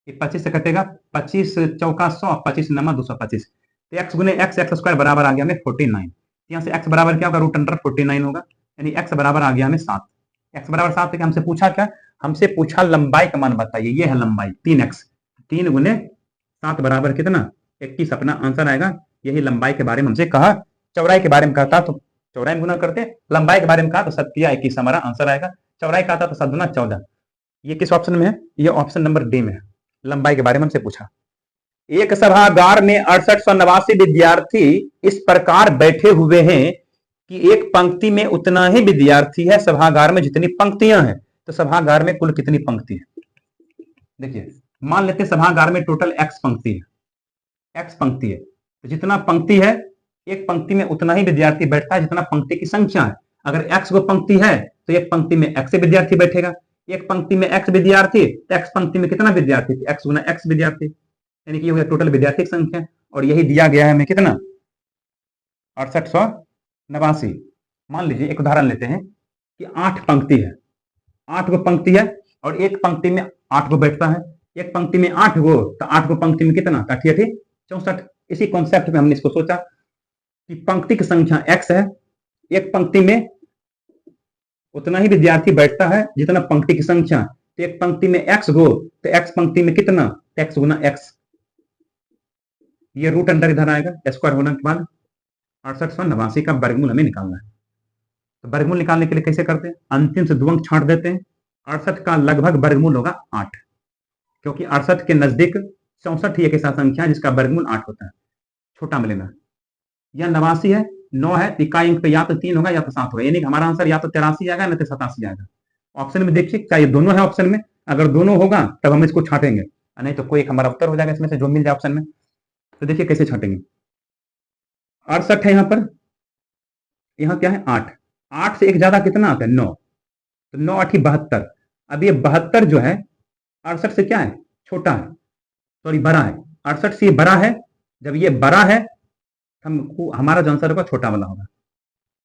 ये 25 से कटेगा, 25 चौका 100, 25 नमा 225, तो x गुने x, x स्क्वायर बराबर आ गया हमें 49। यहाँ से x बराबर क्या होगा, रूट अंडर 49 होगा, यानी x बराबर आ गया हमें 7। x बराबर 7 हमसे पूछा क्या, हमसे पूछा लंबाई का मान बताइए, ये है लंबाई 3x, 3 गुने 7 बराबर कितना 21 अपना आंसर आएगा। यही लंबाई के बारे में हमसे कहा, चौड़ाई के बारे में कहता तो चौड़ाई में गुना करते, लंबाई के बारे में कहा तो 7 21 हमारा आंसर आएगा। चौड़ाई का था तो 7 गुना 14, ये किस ऑप्शन में है, ये ऑप्शन नंबर डी में है। लंबाई के बारे में हमसे पूछा। एक सभागार में 6889 विद्यार्थी इस प्रकार बैठे हुए हैं कि एक पंक्ति में उतना ही विद्यार्थी है सभागार में जितनी पंक्तियां हैं, तो सभागार में कुल कितनी पंक्ति है। देखिए मान लेते सभागार में टोटल x पंक्ति है, x पंक्ति है, तो जितना पंक्ति है एक पंक्ति में उतना ही विद्यार्थी बैठता है जितना पंक्ति की संख्या है। अगर x को पंक्ति है तो एक पंक्ति में x विद्यार्थी बैठेगा, एक पंक्ति में x विद्यार्थी, एक्स पंक्ति में कितना विद्यार्थी, x गुना x विद्यार्थी, यानी कि ये हो गया टोटल विद्यार्थी की संख्या। और यही दिया गया है हमें कितना 6889। मान लीजिए एक उदाहरण लेते हैं कि 8 पंक्ति है, 8 गो पंक्ति है और एक पंक्ति में 8 गो बैठता है, एक पंक्ति में 8 गो, तो 8 गो पंक्ति में कितना 88 64। इसी कॉन्सेप्ट में हमने इसको सोचा कि पंक्ति की संख्या x है, एक पंक्ति में उतना ही विद्यार्थी बैठता है जितना पंक्ति की संख्या, तो एक पंक्ति में x गो, तो x पंक्ति में कितना x गुना x, ये रूट अंडर इधर आएगा, स्क्वायर होने के बाद 6889 का वर्गमूल हमें निकालना है। तो वर्गमूल निकालने के लिए कैसे करते हैं, अंतिम से 2 अंक छांट देते हैं। 68 का लगभग वर्गमूल होगा 8, क्योंकि 68 के नजदीक 64 ही एक ऐसा संख्या है जिसका वर्गमूल 8 होता है, छोटा में लेना। यह 89 है, 9 है, इकाई अंक पे या तो 3 होगा या तो 7 होगा, यानी कि हमारा आंसर या तो 83 आएगा ना तो 87 आएगा। ऑप्शन में देखिए क्या ये दोनों है ऑप्शन में, अगर दोनों होगा तब हम इसको छाटेंगे, नहीं तो कोई एक हमारा उत्तर हो जाएगा इसमें से जो मिल जाए ऑप्शन में। तो देखिए कैसे छाटेंगे, 68 है यहाँ पर, यहाँ क्या है 8, 8 से एक ज्यादा कितना आता है 9, तो 9 8 72। अब ये 72 जो है 68 से क्या है छोटा है, सॉरी बड़ा है, 68 से ये बड़ा है। जब ये बड़ा है हमको हमारा जो आंसर होगा छोटा वाला होगा,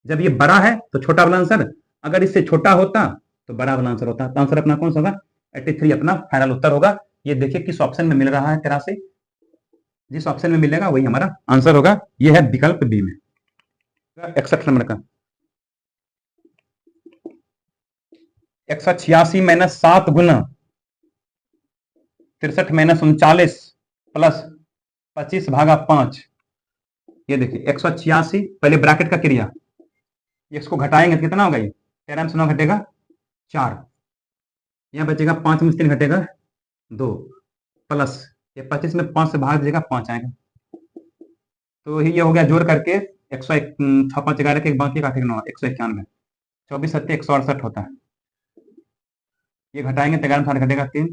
जब ये बड़ा है तो छोटा वाला आंसर, अगर इससे छोटा होता तो बड़ा वाला आंसर होता है। तो आंसर अपना कौन सा होगा? 83 अपना फाइनल उत्तर होगा। ये देखिए किस ऑप्शन में मिल रहा है 83, जिस ऑप्शन में मिलेगा वही हमारा आंसर होगा। ये है विकल्प बी में 61 नंबर का। 186 माइनस 7 गुना 63 माइनस 39 प्लस 25 भागा 5। ये देखिए 186, पहले ब्रैकेट का क्रिया, इसको घटाएंगे तो कितना होगा? ये 13 से 9 घटेगा 4, यहाँ बचेगा 5 में 3 घटेगा 2, प्लस ये 25 में 5 से भाग देगा 5 आएगा। तो ये हो गया जोड़ करके 105 के बाकी काटेगा 9, 191, 24 सत्ते 168 होता है। ये घटाएंगे तो 11 घटेगा 3,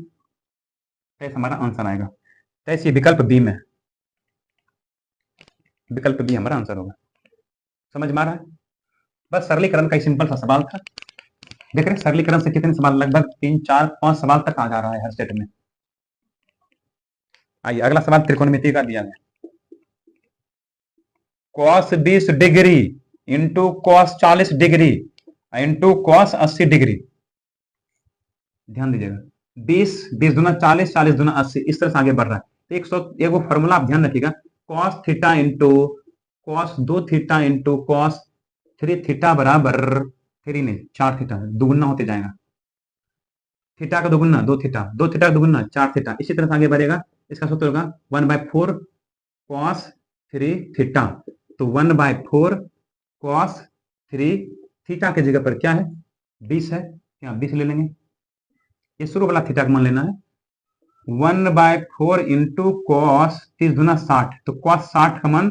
23 हमारा आंसर आएगा। 23 ये विकल्प बी में, विकल्प बी हमारा आंसर होगा। समझ में आ रहा है? बस सरलीकरण का सिंपल सा सवाल था। देख रहे सरलीकरण से कितने सवाल, लगभग 3 4 5 सवाल तक आ जा रहा है हर सेट में। आइए अगला सवाल त्रिकोणमिति का दिया गया। cos 20 degree into cos 40 degree into cos 80 degree. ध्यान दीजिएगा, 20 20 दूना 40, 40 दूना 80, इस तरह से आगे बढ़ रहा है। तो एक वो फॉर्मूला आप ध्यान रखिएगा, cos theta into cos 2 theta into cos 3 theta बराबर 3 नहीं 4 थीटा, दुगुना होते जाएगा। थीटा का दुगुना 2 थीटा, 2 थीटा का दुगुना 4 थीटा, इसी तरह से आगे बढ़ेगा। इसका सूत्र होगा 1/4 cos 3 थीटा। तो 1/4 cos 3 थीटा की जगह पर क्या है? 20 है, यहाँ 20 ले लेंगे। ये शुरू वाला थीटा का मान लेना है। 1/4 इंटू cos 30 दूना 60, तो cos 60 का मान,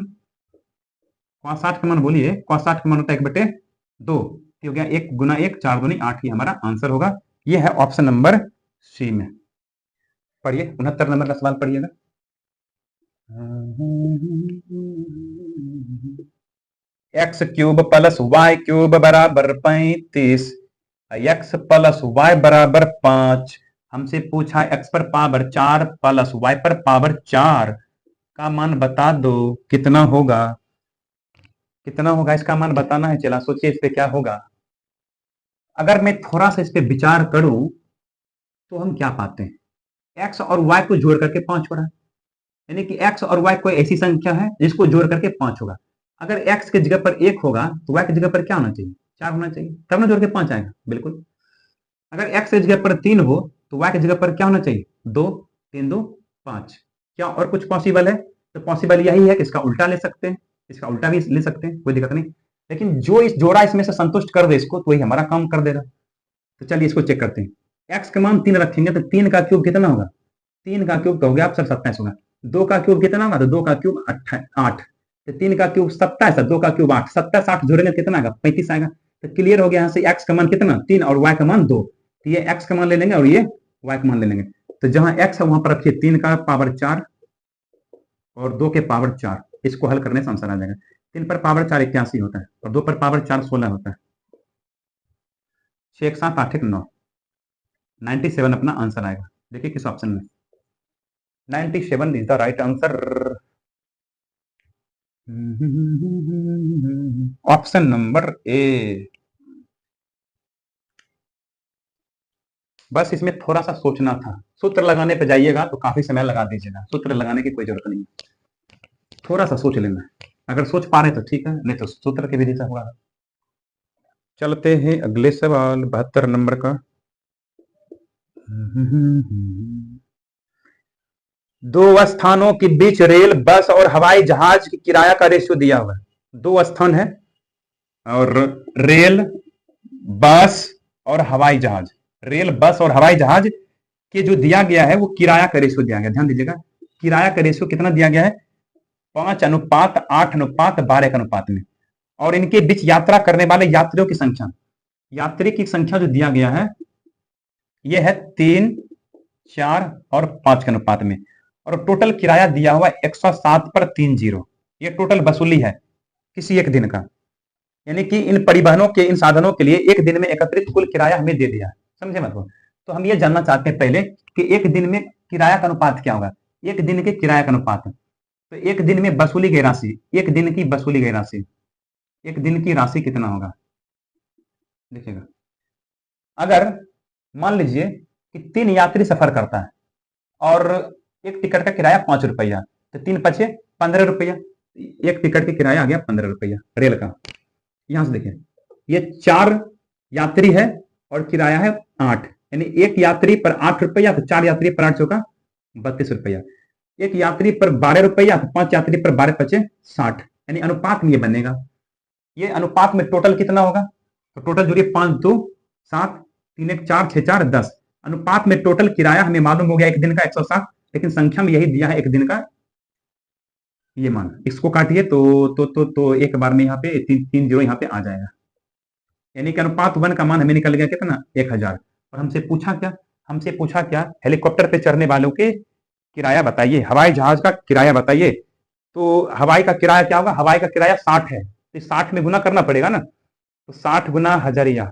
cos 60 का मान बोलिए, cos 60 का मान होता है 1/2, हो गया 1 गुना 1 4 दूनी 8 ही हमारा आंसर होगा। ये है ऑप्शन नंबर सी में। पढ़िए 69 नंबर का सवाल पढ़िएगा। X cube plus Y cube बराबर 35, एक्स प्लस वाई बराबर 5। हमसे पूछा एक्स पर पावर 4 प्लस वाई पर पावर 4 का मान बता दो, कितना होगा? कितना होगा इसका मान बताना है। चला सोचिए इस पे क्या होगा। अगर मैं थोड़ा सा इस पे विचार करूं तो हम क्या पाते हैं, एक्स और वाई को जोड़ करके 5 हो रहा है, यानी कि एक्स और वाई कोई ऐसी संख्या है जिसको जोड़ करके 5 होगा। अगर एक्स की जगह पर 1 होगा तो वाई की जगह पर क्या होना चाहिए? 4 होना चाहिए, तब ना जोड़ के 5 आएगा। बिल्कुल। अगर एक्स की जगह पर 3 हो तो वाई की जगह पर क्या होना चाहिए? 2, 3 2 5। क्या और कुछ पॉसिबल है? तो पॉसिबल यही है कि इसका उल्टा ले सकते हैं, इसका उल्टा भी ले सकते हैं, कोई दिक्कत नहीं। लेकिन जो इस जोड़ा इसमें से संतुष्ट कर दे इसको, तो वही हमारा काम कर देगा। तो चलिए इसको चेक करते हैं। एक्स का मान 3 रखेंगे तो 3 का क्यूब कितना होगा? 3 का क्यूब कहोगे आप सर 27 होगा। 2 का क्यूब कितना होगा? तो 2 का क्यूब 8, तो 3 का क्यूब 27 है, 2 का क्यूब 8, 27 8 जोड़ेंगे कितना आएगा? 35 आएगा। तो क्लियर हो गया यहाँ से एक्स का मान कितना? 3 और वाई का मान 2। तो ये एक्स का मान ले लेंगे और ये वाई का मान ले लेंगे। तो जहां एक्स है वहां पर रखिए 3 का पावर 4 और 2 के पावर 4, इसको हल करने से आंसर आ जाएगा। 3 पर पावर 4 81 होता है और 2 पर पावर 4 16 होता है। 6 1 7 8 1 9, 97 अपना आंसर आएगा। देखिए किस ऑप्शन में 97 is the right answer. Option number A. बस इसमें थोड़ा सा सोचना था। सूत्र लगाने पे जाइएगा तो काफी समय लगा दीजिएगा, सूत्र लगाने की कोई जरूरत नहीं, थोड़ा सा सोच लेना। अगर सोच पा रहे तो ठीक है, नहीं तो सूत्र की विधि से होगा। चलते हैं अगले सवाल 72 नंबर का। दो स्थानों के बीच रेल, बस और हवाई जहाज की किराया का रेशियो दिया हुआ है। 2 स्थान है और रेल, बस और हवाई जहाज, रेल बस और हवाई जहाज के जो दिया गया है वो किराया का रेशियो दिया गया। ध्यान दीजिएगा, किराया का रेशियो कितना दिया गया है? 5:8:12 के अनुपात में। और इनके बीच यात्रा करने वाले यात्रियों की संख्या, यात्री की संख्या जो दिया गया है ये है 3, 4 और 5 के अनुपात में। और टोटल किराया दिया हुआ 107 पर 30। ये टोटल वसूली है किसी एक दिन का, यानी कि इन परिवहनों के, इन साधनों के लिए एक दिन में एकत्रित कुल किराया हमें दे दिया। समझे मतलब? तो हम ये जानना चाहते हैं पहले कि एक दिन में किराया का अनुपात क्या होगा। एक दिन के किराया का अनुपात, तो एक दिन में वसूली गई राशि, एक दिन की वसूली गई राशि, एक दिन की राशि कितना होगा? देखिएगा अगर मान लीजिए कि 3 यात्री सफर करता है और एक टिकट का किराया 5 रुपया, तो 3 पचे 15 रुपया, एक टिकट का किराया आ गया 15 रुपया रेल का। यहां से देखिए, ये 4 यात्री है और किराया है 8, यानी एक यात्री पर 8 रुपया, तो 4 यात्री पर 8 चौका 32 रुपया, एक यात्री पर 12 रुपया, तो 5 यात्री पर 12 पचे 60, यानी अनुपात में ये बनेगा। ये अनुपात में टोटल कितना होगा, तो टोटल जोड़िए 5 2 7 3 1 4 6 4 10, अनुपात में टोटल किराया हमें मालूम हो गया एक दिन का 160, लेकिन संख्या में यही दिया है एक दिन का ये मान। इसको काटिए तो एक बार में यहाँ पे 3 जीरो यहाँ पे आ जाएगा, यानी कि अनुपात 1 का मान हमें निकल गया कितना 1000। और हमसे पूछा क्या, हेलीकॉप्टर पे चढ़ने वालों के किराया बताइए, हवाई जहाज का किराया बताइए। तो हवाई का किराया क्या होगा, हवाई का किराया 60 है, तो 60 में गुना करना पड़ेगा ना, तो 60 गुना हजारिया,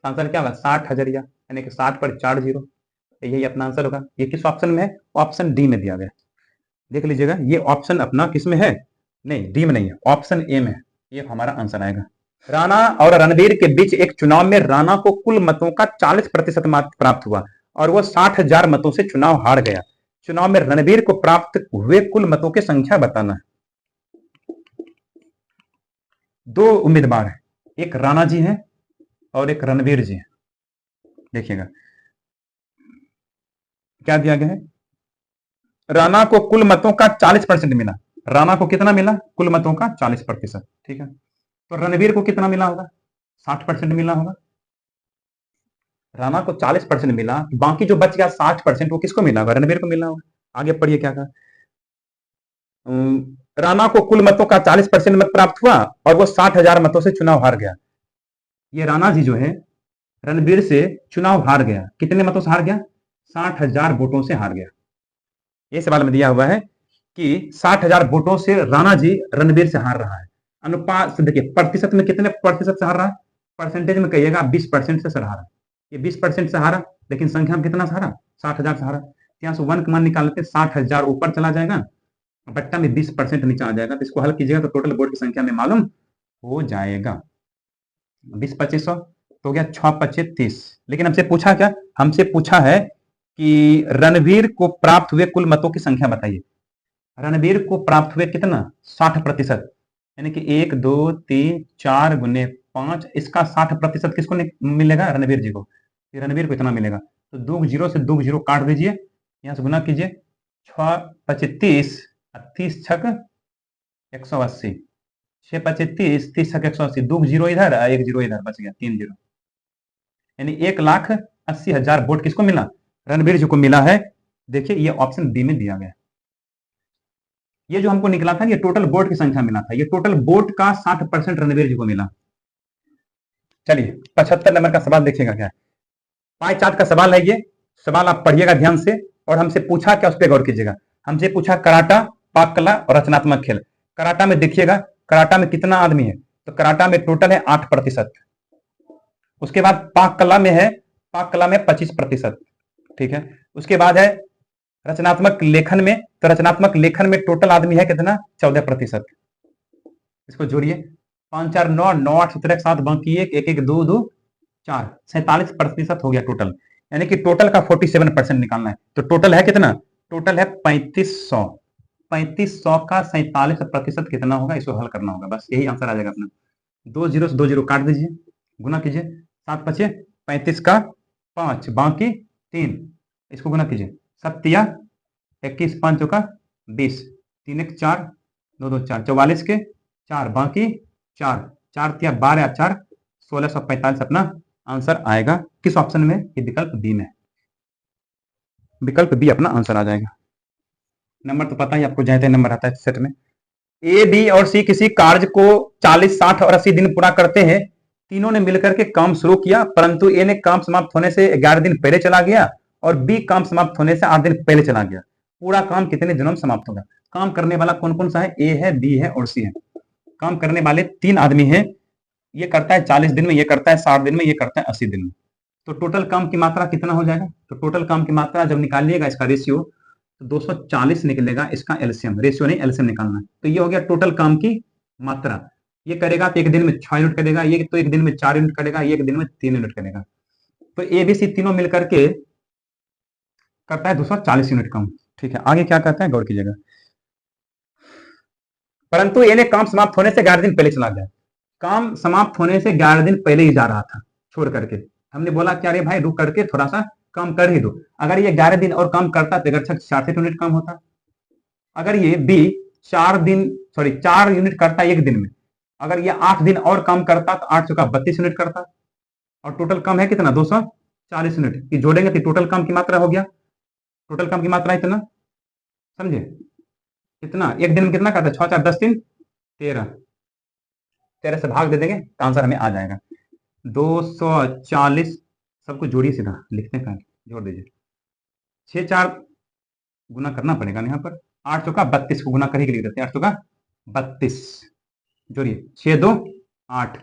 आंसर क्या होगा 60 हजारिया, यानी कि 60 पर 4 जीरो, तो यही अपना आंसर होगा। ये किस ऑप्शन में है, ऑप्शन डी में दिया गया, देख लीजिएगा, ये ऑप्शन अपना किस में है, नहीं डी में नहीं है, ऑप्शन ए में है, ये हमारा आंसर आएगा। राणा और रणबीर के बीच एक चुनाव में राणा को कुल मतों का 40% मत प्राप्त हुआ और वह 60,000 मतों से चुनाव हार गया। चुनाव में रणबीर को प्राप्त हुए कुल मतों की संख्या बताना है। 2 उम्मीदवार हैं, एक राणा जी हैं और एक रणबीर जी हैं। देखिएगा क्या दिया गया है, राणा को कुल मतों का 40% मिला, राणा को कितना मिला, कुल मतों का 40%, ठीक है। तो रणबीर को कितना मिला होगा, 60% मिला होगा। राणा को 40% मिला, बाकी जो बच गया 60% वो किसको मिला होगा, रणबीर को मिला होगा। आगे पढ़िए क्या कहा, राणा को कुल मतों का 40% मत प्राप्त हुआ और वो 60,000 मतों से चुनाव हार गया। ये राणा जी जो है रणबीर से चुनाव हार गया, कितने मतों से हार गया, 60,000 वोटों से हार गया। ये सवाल में दिया हुआ है कि 60,000 वोटों से राणा जी रणबीर से हार रहा है। अनुपात से देखिए, प्रतिशत में कितने प्रतिशत से हार रहा है, परसेंटेज में कहिएगा 20% से हारा, ये 20% से हारा, लेकिन संख्या में कितना से हारा, 60,000 से हारा। यहाँ से 1 का मान निकाल लेते, 60,000 ऊपर चला जाएगा, बट्टा में 20% नीचे आ जाएगा, तो इसको हल कीजिएगा तो टोटल वोट की संख्या में मालूम हो जाएगा। 20 2500 तो हो गया 6 25 30। लेकिन हमसे पूछा क्या, हमसे पूछा है कि रणबीर को प्राप्त हुए कुल मतों की संख्या बताइए। रणबीर को प्राप्त हुए कितना, 60%, यानी कि 1 2 3 4 गुने 5, इसका 60% किसको मिलेगा, रणबीर जी को। रणबीर को इतना मिलेगा, तो 2 जीरो से 2 जीरो काट दीजिए, यहां से गुना कीजिए, 6 25 30, 30 छक 180, 6 25 30, 30 छक 180, 2 जीरो इधर 1 जीरो इधर, बच गया 3 जीरो, यानी 1,80,000 वोट किसको मिला, रणबीर जी को मिला है। देखिए ये ऑप्शन बी में दिया गया। ये जो हमको निकला था, ये टोटल वोट की संख्या मिला था, ये टोटल वोट का 60% रणबीर जी को मिला। चलिए 75 नंबर का सवाल देखिएगा क्या है, पाई चार्ट का सवाल है ये, सवाल आप पढ़िएगा ध्यान से, और हमसे पूछा क्या उस पर गौर कीजिएगा। हमसे पूछा कराटा, पाक कला और रचनात्मक खेल। कराटा में देखिएगा, कराटा में कितना आदमी है, तो कराटा में टोटल है 8%। उसके बाद पाक कला में है, पाक कला में 25%, ठीक है। उसके बाद है रचनात्मक लेखन में, तो रचनात्मक लेखन में टोटल आदमी है कितना, 14%। इसको जोड़िए, 5 4 9 9 8 17 7, बाकी 1 1 1 2 2 4, 47% हो गया टोटल, यानी कि टोटल का 47% निकालना है। तो टोटल है कितना, टोटल है 3500, 3500 का 47% कितना होगा, इसको हल करना होगा, बस यही आंसर आ जाएगा अपना। 2 जीरो से 2 जीरो काट दीजिए, गुना कीजिए, 7 5 35 का 5, बाकी 3, इसको गुना कीजिए, 7 तिया 21, 5 चौका 20, 3 1 4 2 2 4, 44 के 4, बाकी 4, 4 तिया 12 4 1645 अपना आंसर आएगा। किस ऑप्शन में, ये विकल्प बी में, विकल्प बी अपना आंसर आ जाएगा। नंबर तो पता ही आपको, जैसे नंबर आता है सेट में। ए बी और सी किसी कार्य को 40 60 और 80 दिन पूरा करते हैं। तीनों ने मिलकर के काम शुरू किया, परंतु ए ने काम समाप्त होने से 11 दिन पहले चला गया और बी काम समाप्त होने से 8 दिन पहले चला गया। पूरा काम कितने दिनों में समाप्त होगा। काम करने वाला कौन कौन सा है, ए है, बी है और सी है। काम करने वाले 3 आदमी हैं, ये करता है 40 दिन में, ये करता है 60 दिन में, ये करता है 80 दिन में। तो टोटल काम की मात्रा कितना हो जाएगा, तो टोटल काम की मात्रा जब निकालिएगा इसका रेशियो, तो 240 निकलेगा, इसका एलसीएम, रेशियो नहीं एलसीएम निकालना है। तो ये हो गया टोटल काम की मात्रा, ये करेगा तो एक दिन में 6 यूनिट करेगा, ये तो एक दिन में 4 यूनिट करेगा, ये एक दिन में 3 यूनिट करेगा। तो ए बी सी तीनों मिलकर के करता है 240 यूनिट काम। ठीक है, आगे क्या कहता है गौर कीजिएगा। परंतु ये काम समाप्त होने से 11 दिन पहले चला गया। काम समाप्त होने से 11 दिन पहले ही जा रहा था छोड़ करके। हमने बोला कि अरे भाई रुक करके थोड़ा सा काम कर ही दो। अगर ये 11 दिन और काम करता तो 4 यूनिट काम होता। अगर ये बी 4 यूनिट करता एक दिन में, अगर ये 8 दिन और काम करता तो 8 चौका 32 यूनिट करता, और टोटल काम है कितना 240 यूनिट। ये जोड़ेंगे तो टोटल काम की मात्रा हो गया, टोटल काम की मात्रा इतना, समझे कितना एक दिन में कितना करता है 6 4 10 3 13, 13 से भाग दे देंगे तो आंसर हमें आ जाएगा 240। सबको जोड़िए, सीधा लिखते हैं जोड़ दीजिए। 6 4 गुना करना पड़ेगा यहाँ पर, 8 चौका 32 को गुना करके लिख देते हैं, 8 चौका 32 जोड़िए, 6 2 8,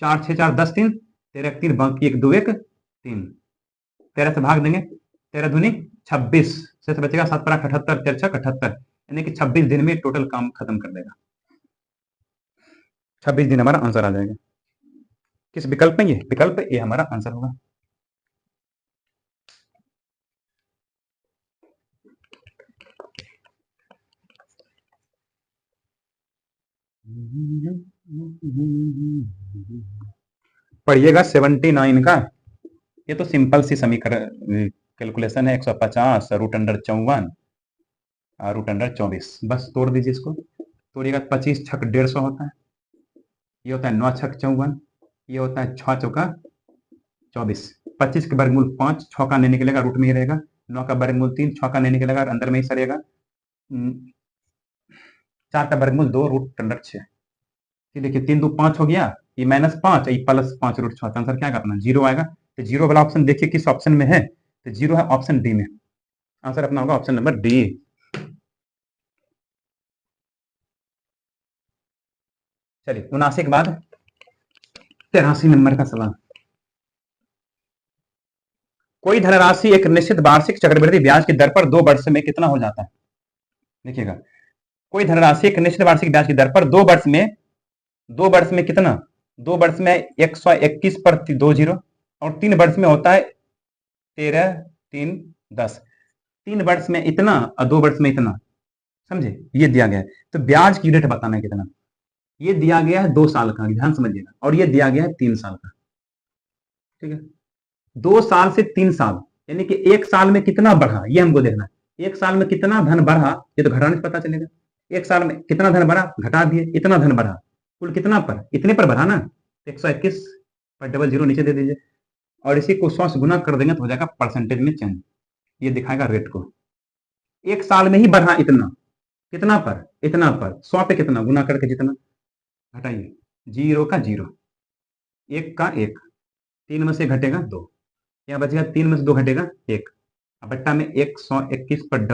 4 6 4 10 3 13 3 बाकी 1 2 1 3, 13 से भाग देंगे 13 दूनी 26 से बचेगा 7 पर 78 4 6 78, यानी कि 26 दिन में टोटल काम खत्म कर देगा। 26 दिन हमारा आंसर आ जाएगा। किस विकल्प में? ये विकल्प ए हमारा आंसर होगा। पढ़िएगा 79 का। ये तो सिंपल सी समीकरण कैलकुलेशन है, 150 √54 √24, बस तोड़ दीजिए इसको। तोड़िएगा 25 छक 150 होता है, ये होता है 9 छक 54, ये होता है 6 चौका 24, 25 के वर्गमूल 5, 6 का नहीं निकलेगा रूट में ही रहेगा, 9 का वर्गमूल 3, 6 का नहीं निकलेगा अंदर में ही सरेगा, 4 का वर्गमूल 2 √6। देखिए 3 2 5 हो गया, ये -5 ये +5 √6, आंसर क्या करना 0 आएगा। तो 0 वाला ऑप्शन देखिए किस ऑप्शन में है, तो 0 है ऑप्शन डी में, आंसर अपना होगा ऑप्शन नंबर डी। चलिए 79 के बाद 83 नंबर का सवाल। कोई धनराशि एक निश्चित वार्षिक चक्रवृद्धि ब्याज की दर पर 2 वर्ष में कितना हो जाता है? देखिएगा, कोई धनराशि एक निश्चित वार्षिक ब्याज की दर पर 2 वर्ष में कितना, 2 वर्ष में 121 पर 2 0, और 3 वर्ष में होता है 13 3 10, 3 वर्ष में इतना और 2 वर्ष में इतना, समझे ये दिया गया है। तो ब्याज की रेट बताना है कितना, ये दिया गया है 2 साल का, ध्यान समझिएगा, और ये दिया गया है 3 साल का। ठीक है, 2 साल से 3 साल, यानी कि 1 साल में कितना बढ़ा ये हमको देखना है। 1 साल में कितना धन बढ़ा ये तो घटाने से पता चलेगा। 1 साल में कितना धन बढ़ा घटा दिए, इतना धन बढ़ा, कुल कितना पर, इतने पर बढ़ा ना, 121 पर 00 नीचे दे दीजिए, और इसी को 100 से गुना कर देंगे तो हो जाएगा परसेंटेज में चेंज, ये दिखाएगा रेट को। 1 साल में ही बढ़ा इतना, कितना पर, इतना पर, 100 पे कितना गुना करके जितना, घटाइए 0 का 0, 1 का 1, 3 में से घटेगा 2, यहाँ बचेगा 3 में से 2 घटेगा 1, बट्टा में 121 पर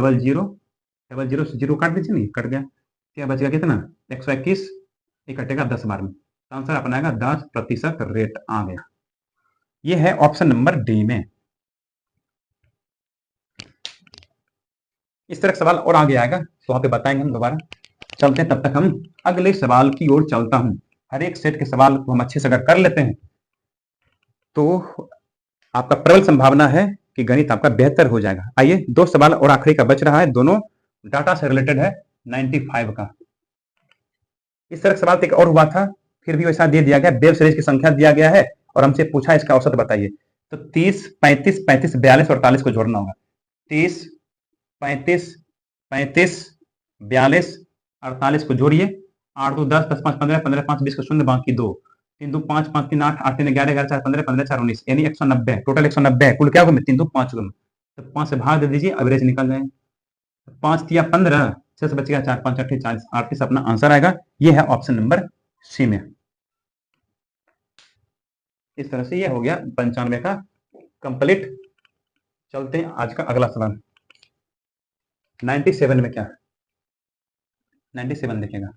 00 से 0 काट दीजिए, नहीं कट गया, क्या बचेगा कितना 121, ये कटेगा 10 बार में, आंसर अपनाएगा 10% रेट आ गया। ये है ऑप्शन नंबर डी में। इस तरह का सवाल और आगे आएगा तो वहां पे बताएंगे हम दोबारा। चलते हैं, तब तक हम अगले सवाल की ओर चलता हूं। हर एक सेट के सवाल को हम अच्छे से अगर कर लेते हैं तो आपका प्रबल संभावना है कि गणित आपका बेहतर हो जाएगा। आइए 2 सवाल और आखिरी का बच रहा है, दोनों डाटा से रिलेटेड है 95 का। इस तरह का सवाल एक और हुआ था, फिर भी वैसा दे दिया गया, वेब सीरीज की संख्या दिया गया है और हमसे पूछा इसका औसत बताइए। तो 30 35 35 42 और 48 को जोड़ना होगा। 30 35 35 42 48 को जोड़िए, 8 2 10 10 5 15 15 5 20 को 0 बाकी 2, 3 2 5 5 3 8 8 3 11 11 4 15 15 4 19, यानी 190, टोटल 190 है। कुल क्या होगा 3 2 5 गुना, तो 5 से भाग दे दीजिए, एवरेज निकल जाएगा। 5 या 15, 6 से बचेगा 4 5 8 40, 38 अपना आंसर आएगा। ये है ऑप्शन नंबर सी में। इस तरह से ये हो गया 95 का कंप्लीट। चलते हैं आज का अगला सवाल। 97 में क्या है, 97 देखिएगा,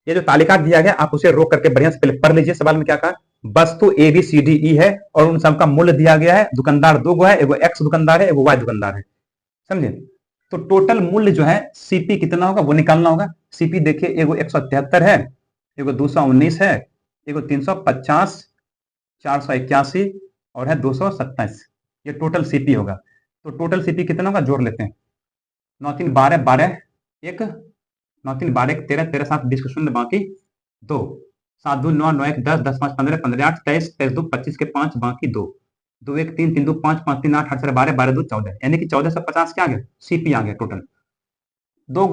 ये जो तालिका दिया गया आप उसे रोक करके बढ़िया से पहले पढ़ लीजिए। सवाल में क्या कहा, वस्तु A B C D E है और उन सबका मूल्य दिया गया है। दुकानदार 2 गो है, एगो एक्स दुकानदार है, एगो वाई दुकानदार है, समझे। तो टोटल मूल्य जो है सीपी कितना होगा वो निकालना होगा। सीपी देखिए, एगो 173 है, एगो 219 है, एगो 350, 481 और है 227। ये टोटल सीपी होगा। तो टोटल सीपी कितना होगा, जोड़ लेते हैं। 9 3 12 12 1, 9 3 12 1 13, 13 7 20 को शून्य बाकी 2, 7 2 9 9 1 10, 10 5 15, 15 8 23, 23 2 25 के 5 बाकी 2, 2 1 3 3 2 5 5 3 8 8 12 12 2 14, यानी कि 1450 क्या आ गया, सीपी आ गया टोटल। दो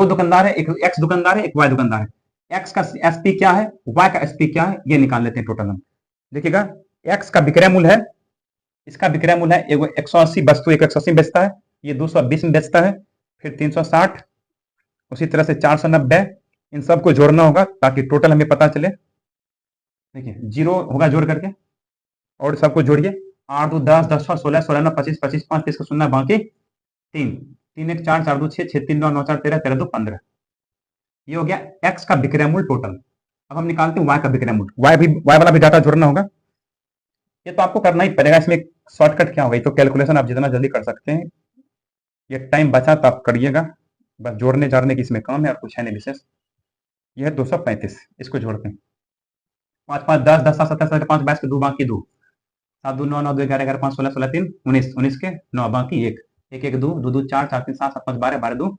दुकानदार है, एक एक्स दुकानदार है, एक वाई दुकानदार है। एक्स का एसपी क्या है, वाई का एसपी क्या है, ये निकाल लेते हैं टोटल हम। देखिएगा, एक्स का विक्रय मूल्य है, इसका विक्रय मूल्य है, एगो 180 वस्तु एक 180 में बेचता है, ये 220 में बेचता है, फिर 360, उसी तरह से 490, इन सबको जोड़ना होगा ताकि टोटल हमें पता चले। देखिए जीरो होगा जोड़ करके, और सबको जोड़िए। 8 2 10, 10 6 16, 16 9 25, 25 5 30 को शून्य बाकी 3, 3 1 4, 4 2 6, 6 3 9 9 4 13, 13 2 15। ये हो गया एक्स का विक्रय मूल्य टोटल। अब हम निकालते हैं वाई का विक्रय मूल्य। वाई वाला भी डाटा जोड़ना होगा। ये तो आपको करना ही पड़ेगा, इसमें शॉर्टकट क्या होगा, तो कैलकुलेशन आप जितना जल्दी कर सकते हैं, ये टाइम बचा तो आप करिएगा। बस जोड़ने जाड़ने की इसमें काम है और कुछ है नहीं विशेष। यह है 235, इसको जोड़ते हैं। 5 5 10, 10 7 17 5 22 के 2 बाकी 2, 7 2 9 9 2 11 11 5 16 16 3 19, 19 के 9 बाकी 1, 1 1 2 2 2 4 4 3 7 7 5 12 12 2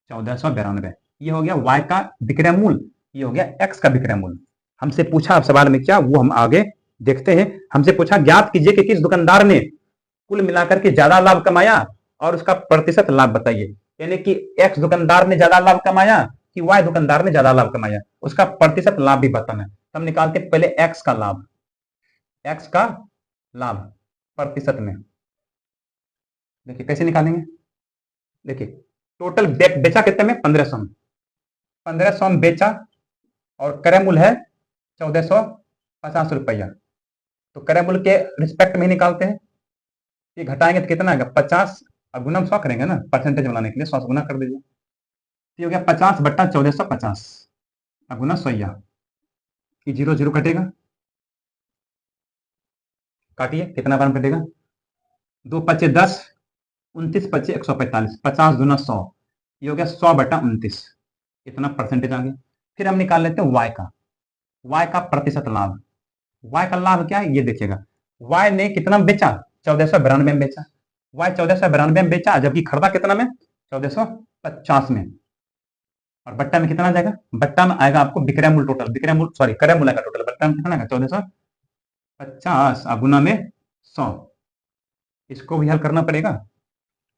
1492। ये हो गया वाई का विक्रय मूल्य, ये हो गया एक्स का विक्रय मूल्य। हमसे पूछा अब सवाल में क्या, वो हम आगे देखते हैं। हमसे पूछा ज्ञात कीजिए कि किस दुकानदार ने कुल मिलाकर के ज्यादा लाभ कमाया और उसका प्रतिशत लाभ बताइए। यानी कि एक्स दुकानदार ने ज्यादा लाभ कमाया कि वाई दुकानदार ने ज्यादा लाभ कमाया, उसका प्रतिशत लाभ भी बताना है। हम निकालते हैं पहले एक्स का लाभ, एक्स का लाभ प्रतिशत में। देखिए कैसे निकालेंगे, देखिए टोटल बेचा कितने में, 1500 में, 1500 में बेचा और क्रय मूल्य है 1450 रुपया। तो क्रय मूल्य के रिस्पेक्ट में निकालते हैं, ये घटाएंगे तो कितना आएगा 50, अब गुना 100 करेंगे ना, परसेंटेज बनाने के लिए 100 गुना कर दीजिए। ये हो गया 50 बट्टा 1450, अब गुना 100, ये 0 0 कटेगा, काटिए कितना बार कटेगा, 2 5 10, 29 5 145, 50 गुना 100, ये हो गया 100 बटा 29, इतना परसेंटेज आ गया। फिर हम निकाल लेते हैं वाई का प्रतिशत लाभ। वाई का लाभ क्या है ये देखिएगा, वाई ने कितना बेचा, 1492 में बेचा, वाई 1492 में बेचा, जबकि खरीदा कितना में, 1450 में, और बट्टा में कितना जाएगा, बट्टा में आएगा आपको विक्रय मूल्य टोटल, विक्रय मूल्य सॉरी क्रय मूल्य का टोटल, बट्टा में कितना आएगा 1450 गुना में 100। इसको भी हल करना पड़ेगा,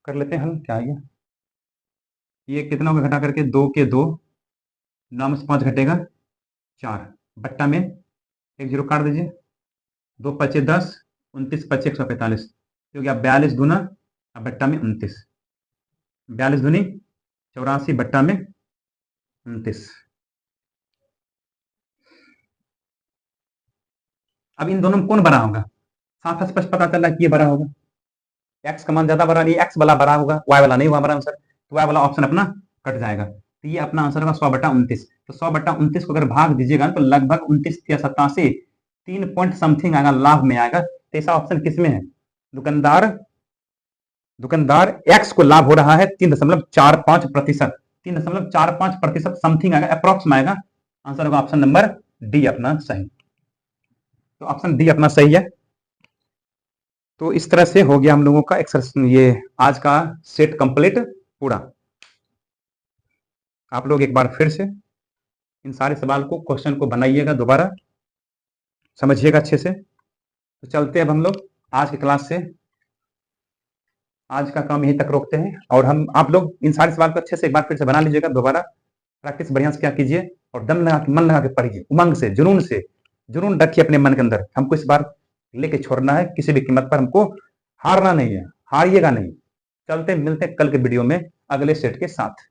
कर लेते हैं हल। क्या आएगा, ये कितना होगा घटा करके, 2 के 2, 9 में से 5 घटेगा 4, बट्टा में 1 0 काट दीजिए, 2 5 10, 29 5 145, हो गया 42 गुना, अब बट्टा में 29, 42 दूनी 84 बट्टा में 29। अब इन दोनों में कौन बड़ा होगा, साफ स्पष्ट पता चल रहा है कि ये बड़ा होगा, एक्स का मान ज्यादा बड़ा नहीं, एक्स वाला बड़ा होगा, वाई वाला नहीं हुआ बड़ा आंसर, तो वाई वाला ऑप्शन अपना कट जाएगा। तो ये अपना आंसर होगा 100 बटा 29। तो 100 बटा 29 को अगर भाग दीजिएगा तो लगभग 29 या 87, 3 पॉइंट समथिंग आएगा, लाभ में आएगा। तो ऐसा ऑप्शन किसमें है, दुकानदार एक्स को लाभ हो रहा है 3.45%, 3.45% समथिंग आएगा, अप्रोक्स में आएगा। आंसर होगा ऑप्शन नंबर डी अपना सही। तो ऑप्शन डी अपना सही है। तो इस तरह से हो गया हम लोगों का एक्सरसाइज, ये आज का सेट कंप्लीट पूरा। आप लोग एक बार फिर से इन सारे सवाल को, क्वेश्चन को बनाइएगा, दोबारा समझिएगा अच्छे से। तो चलते अब हम लोग आज की क्लास से, आज का काम यहीं तक रोकते हैं। और हम आप लोग इन सारे सवाल को अच्छे से एक बार फिर से बना लीजिएगा, दोबारा प्रैक्टिस बढ़िया से क्या कीजिए, और दम लगा के, मन लगा के पढ़िए, उमंग से, जुनून रखिए अपने मन के अंदर। हमको इस बार लेके छोड़ना है, किसी भी कीमत पर हमको हारना नहीं है, हारिएगा नहीं। चलते मिलते कल के वीडियो में अगले सेट के साथ।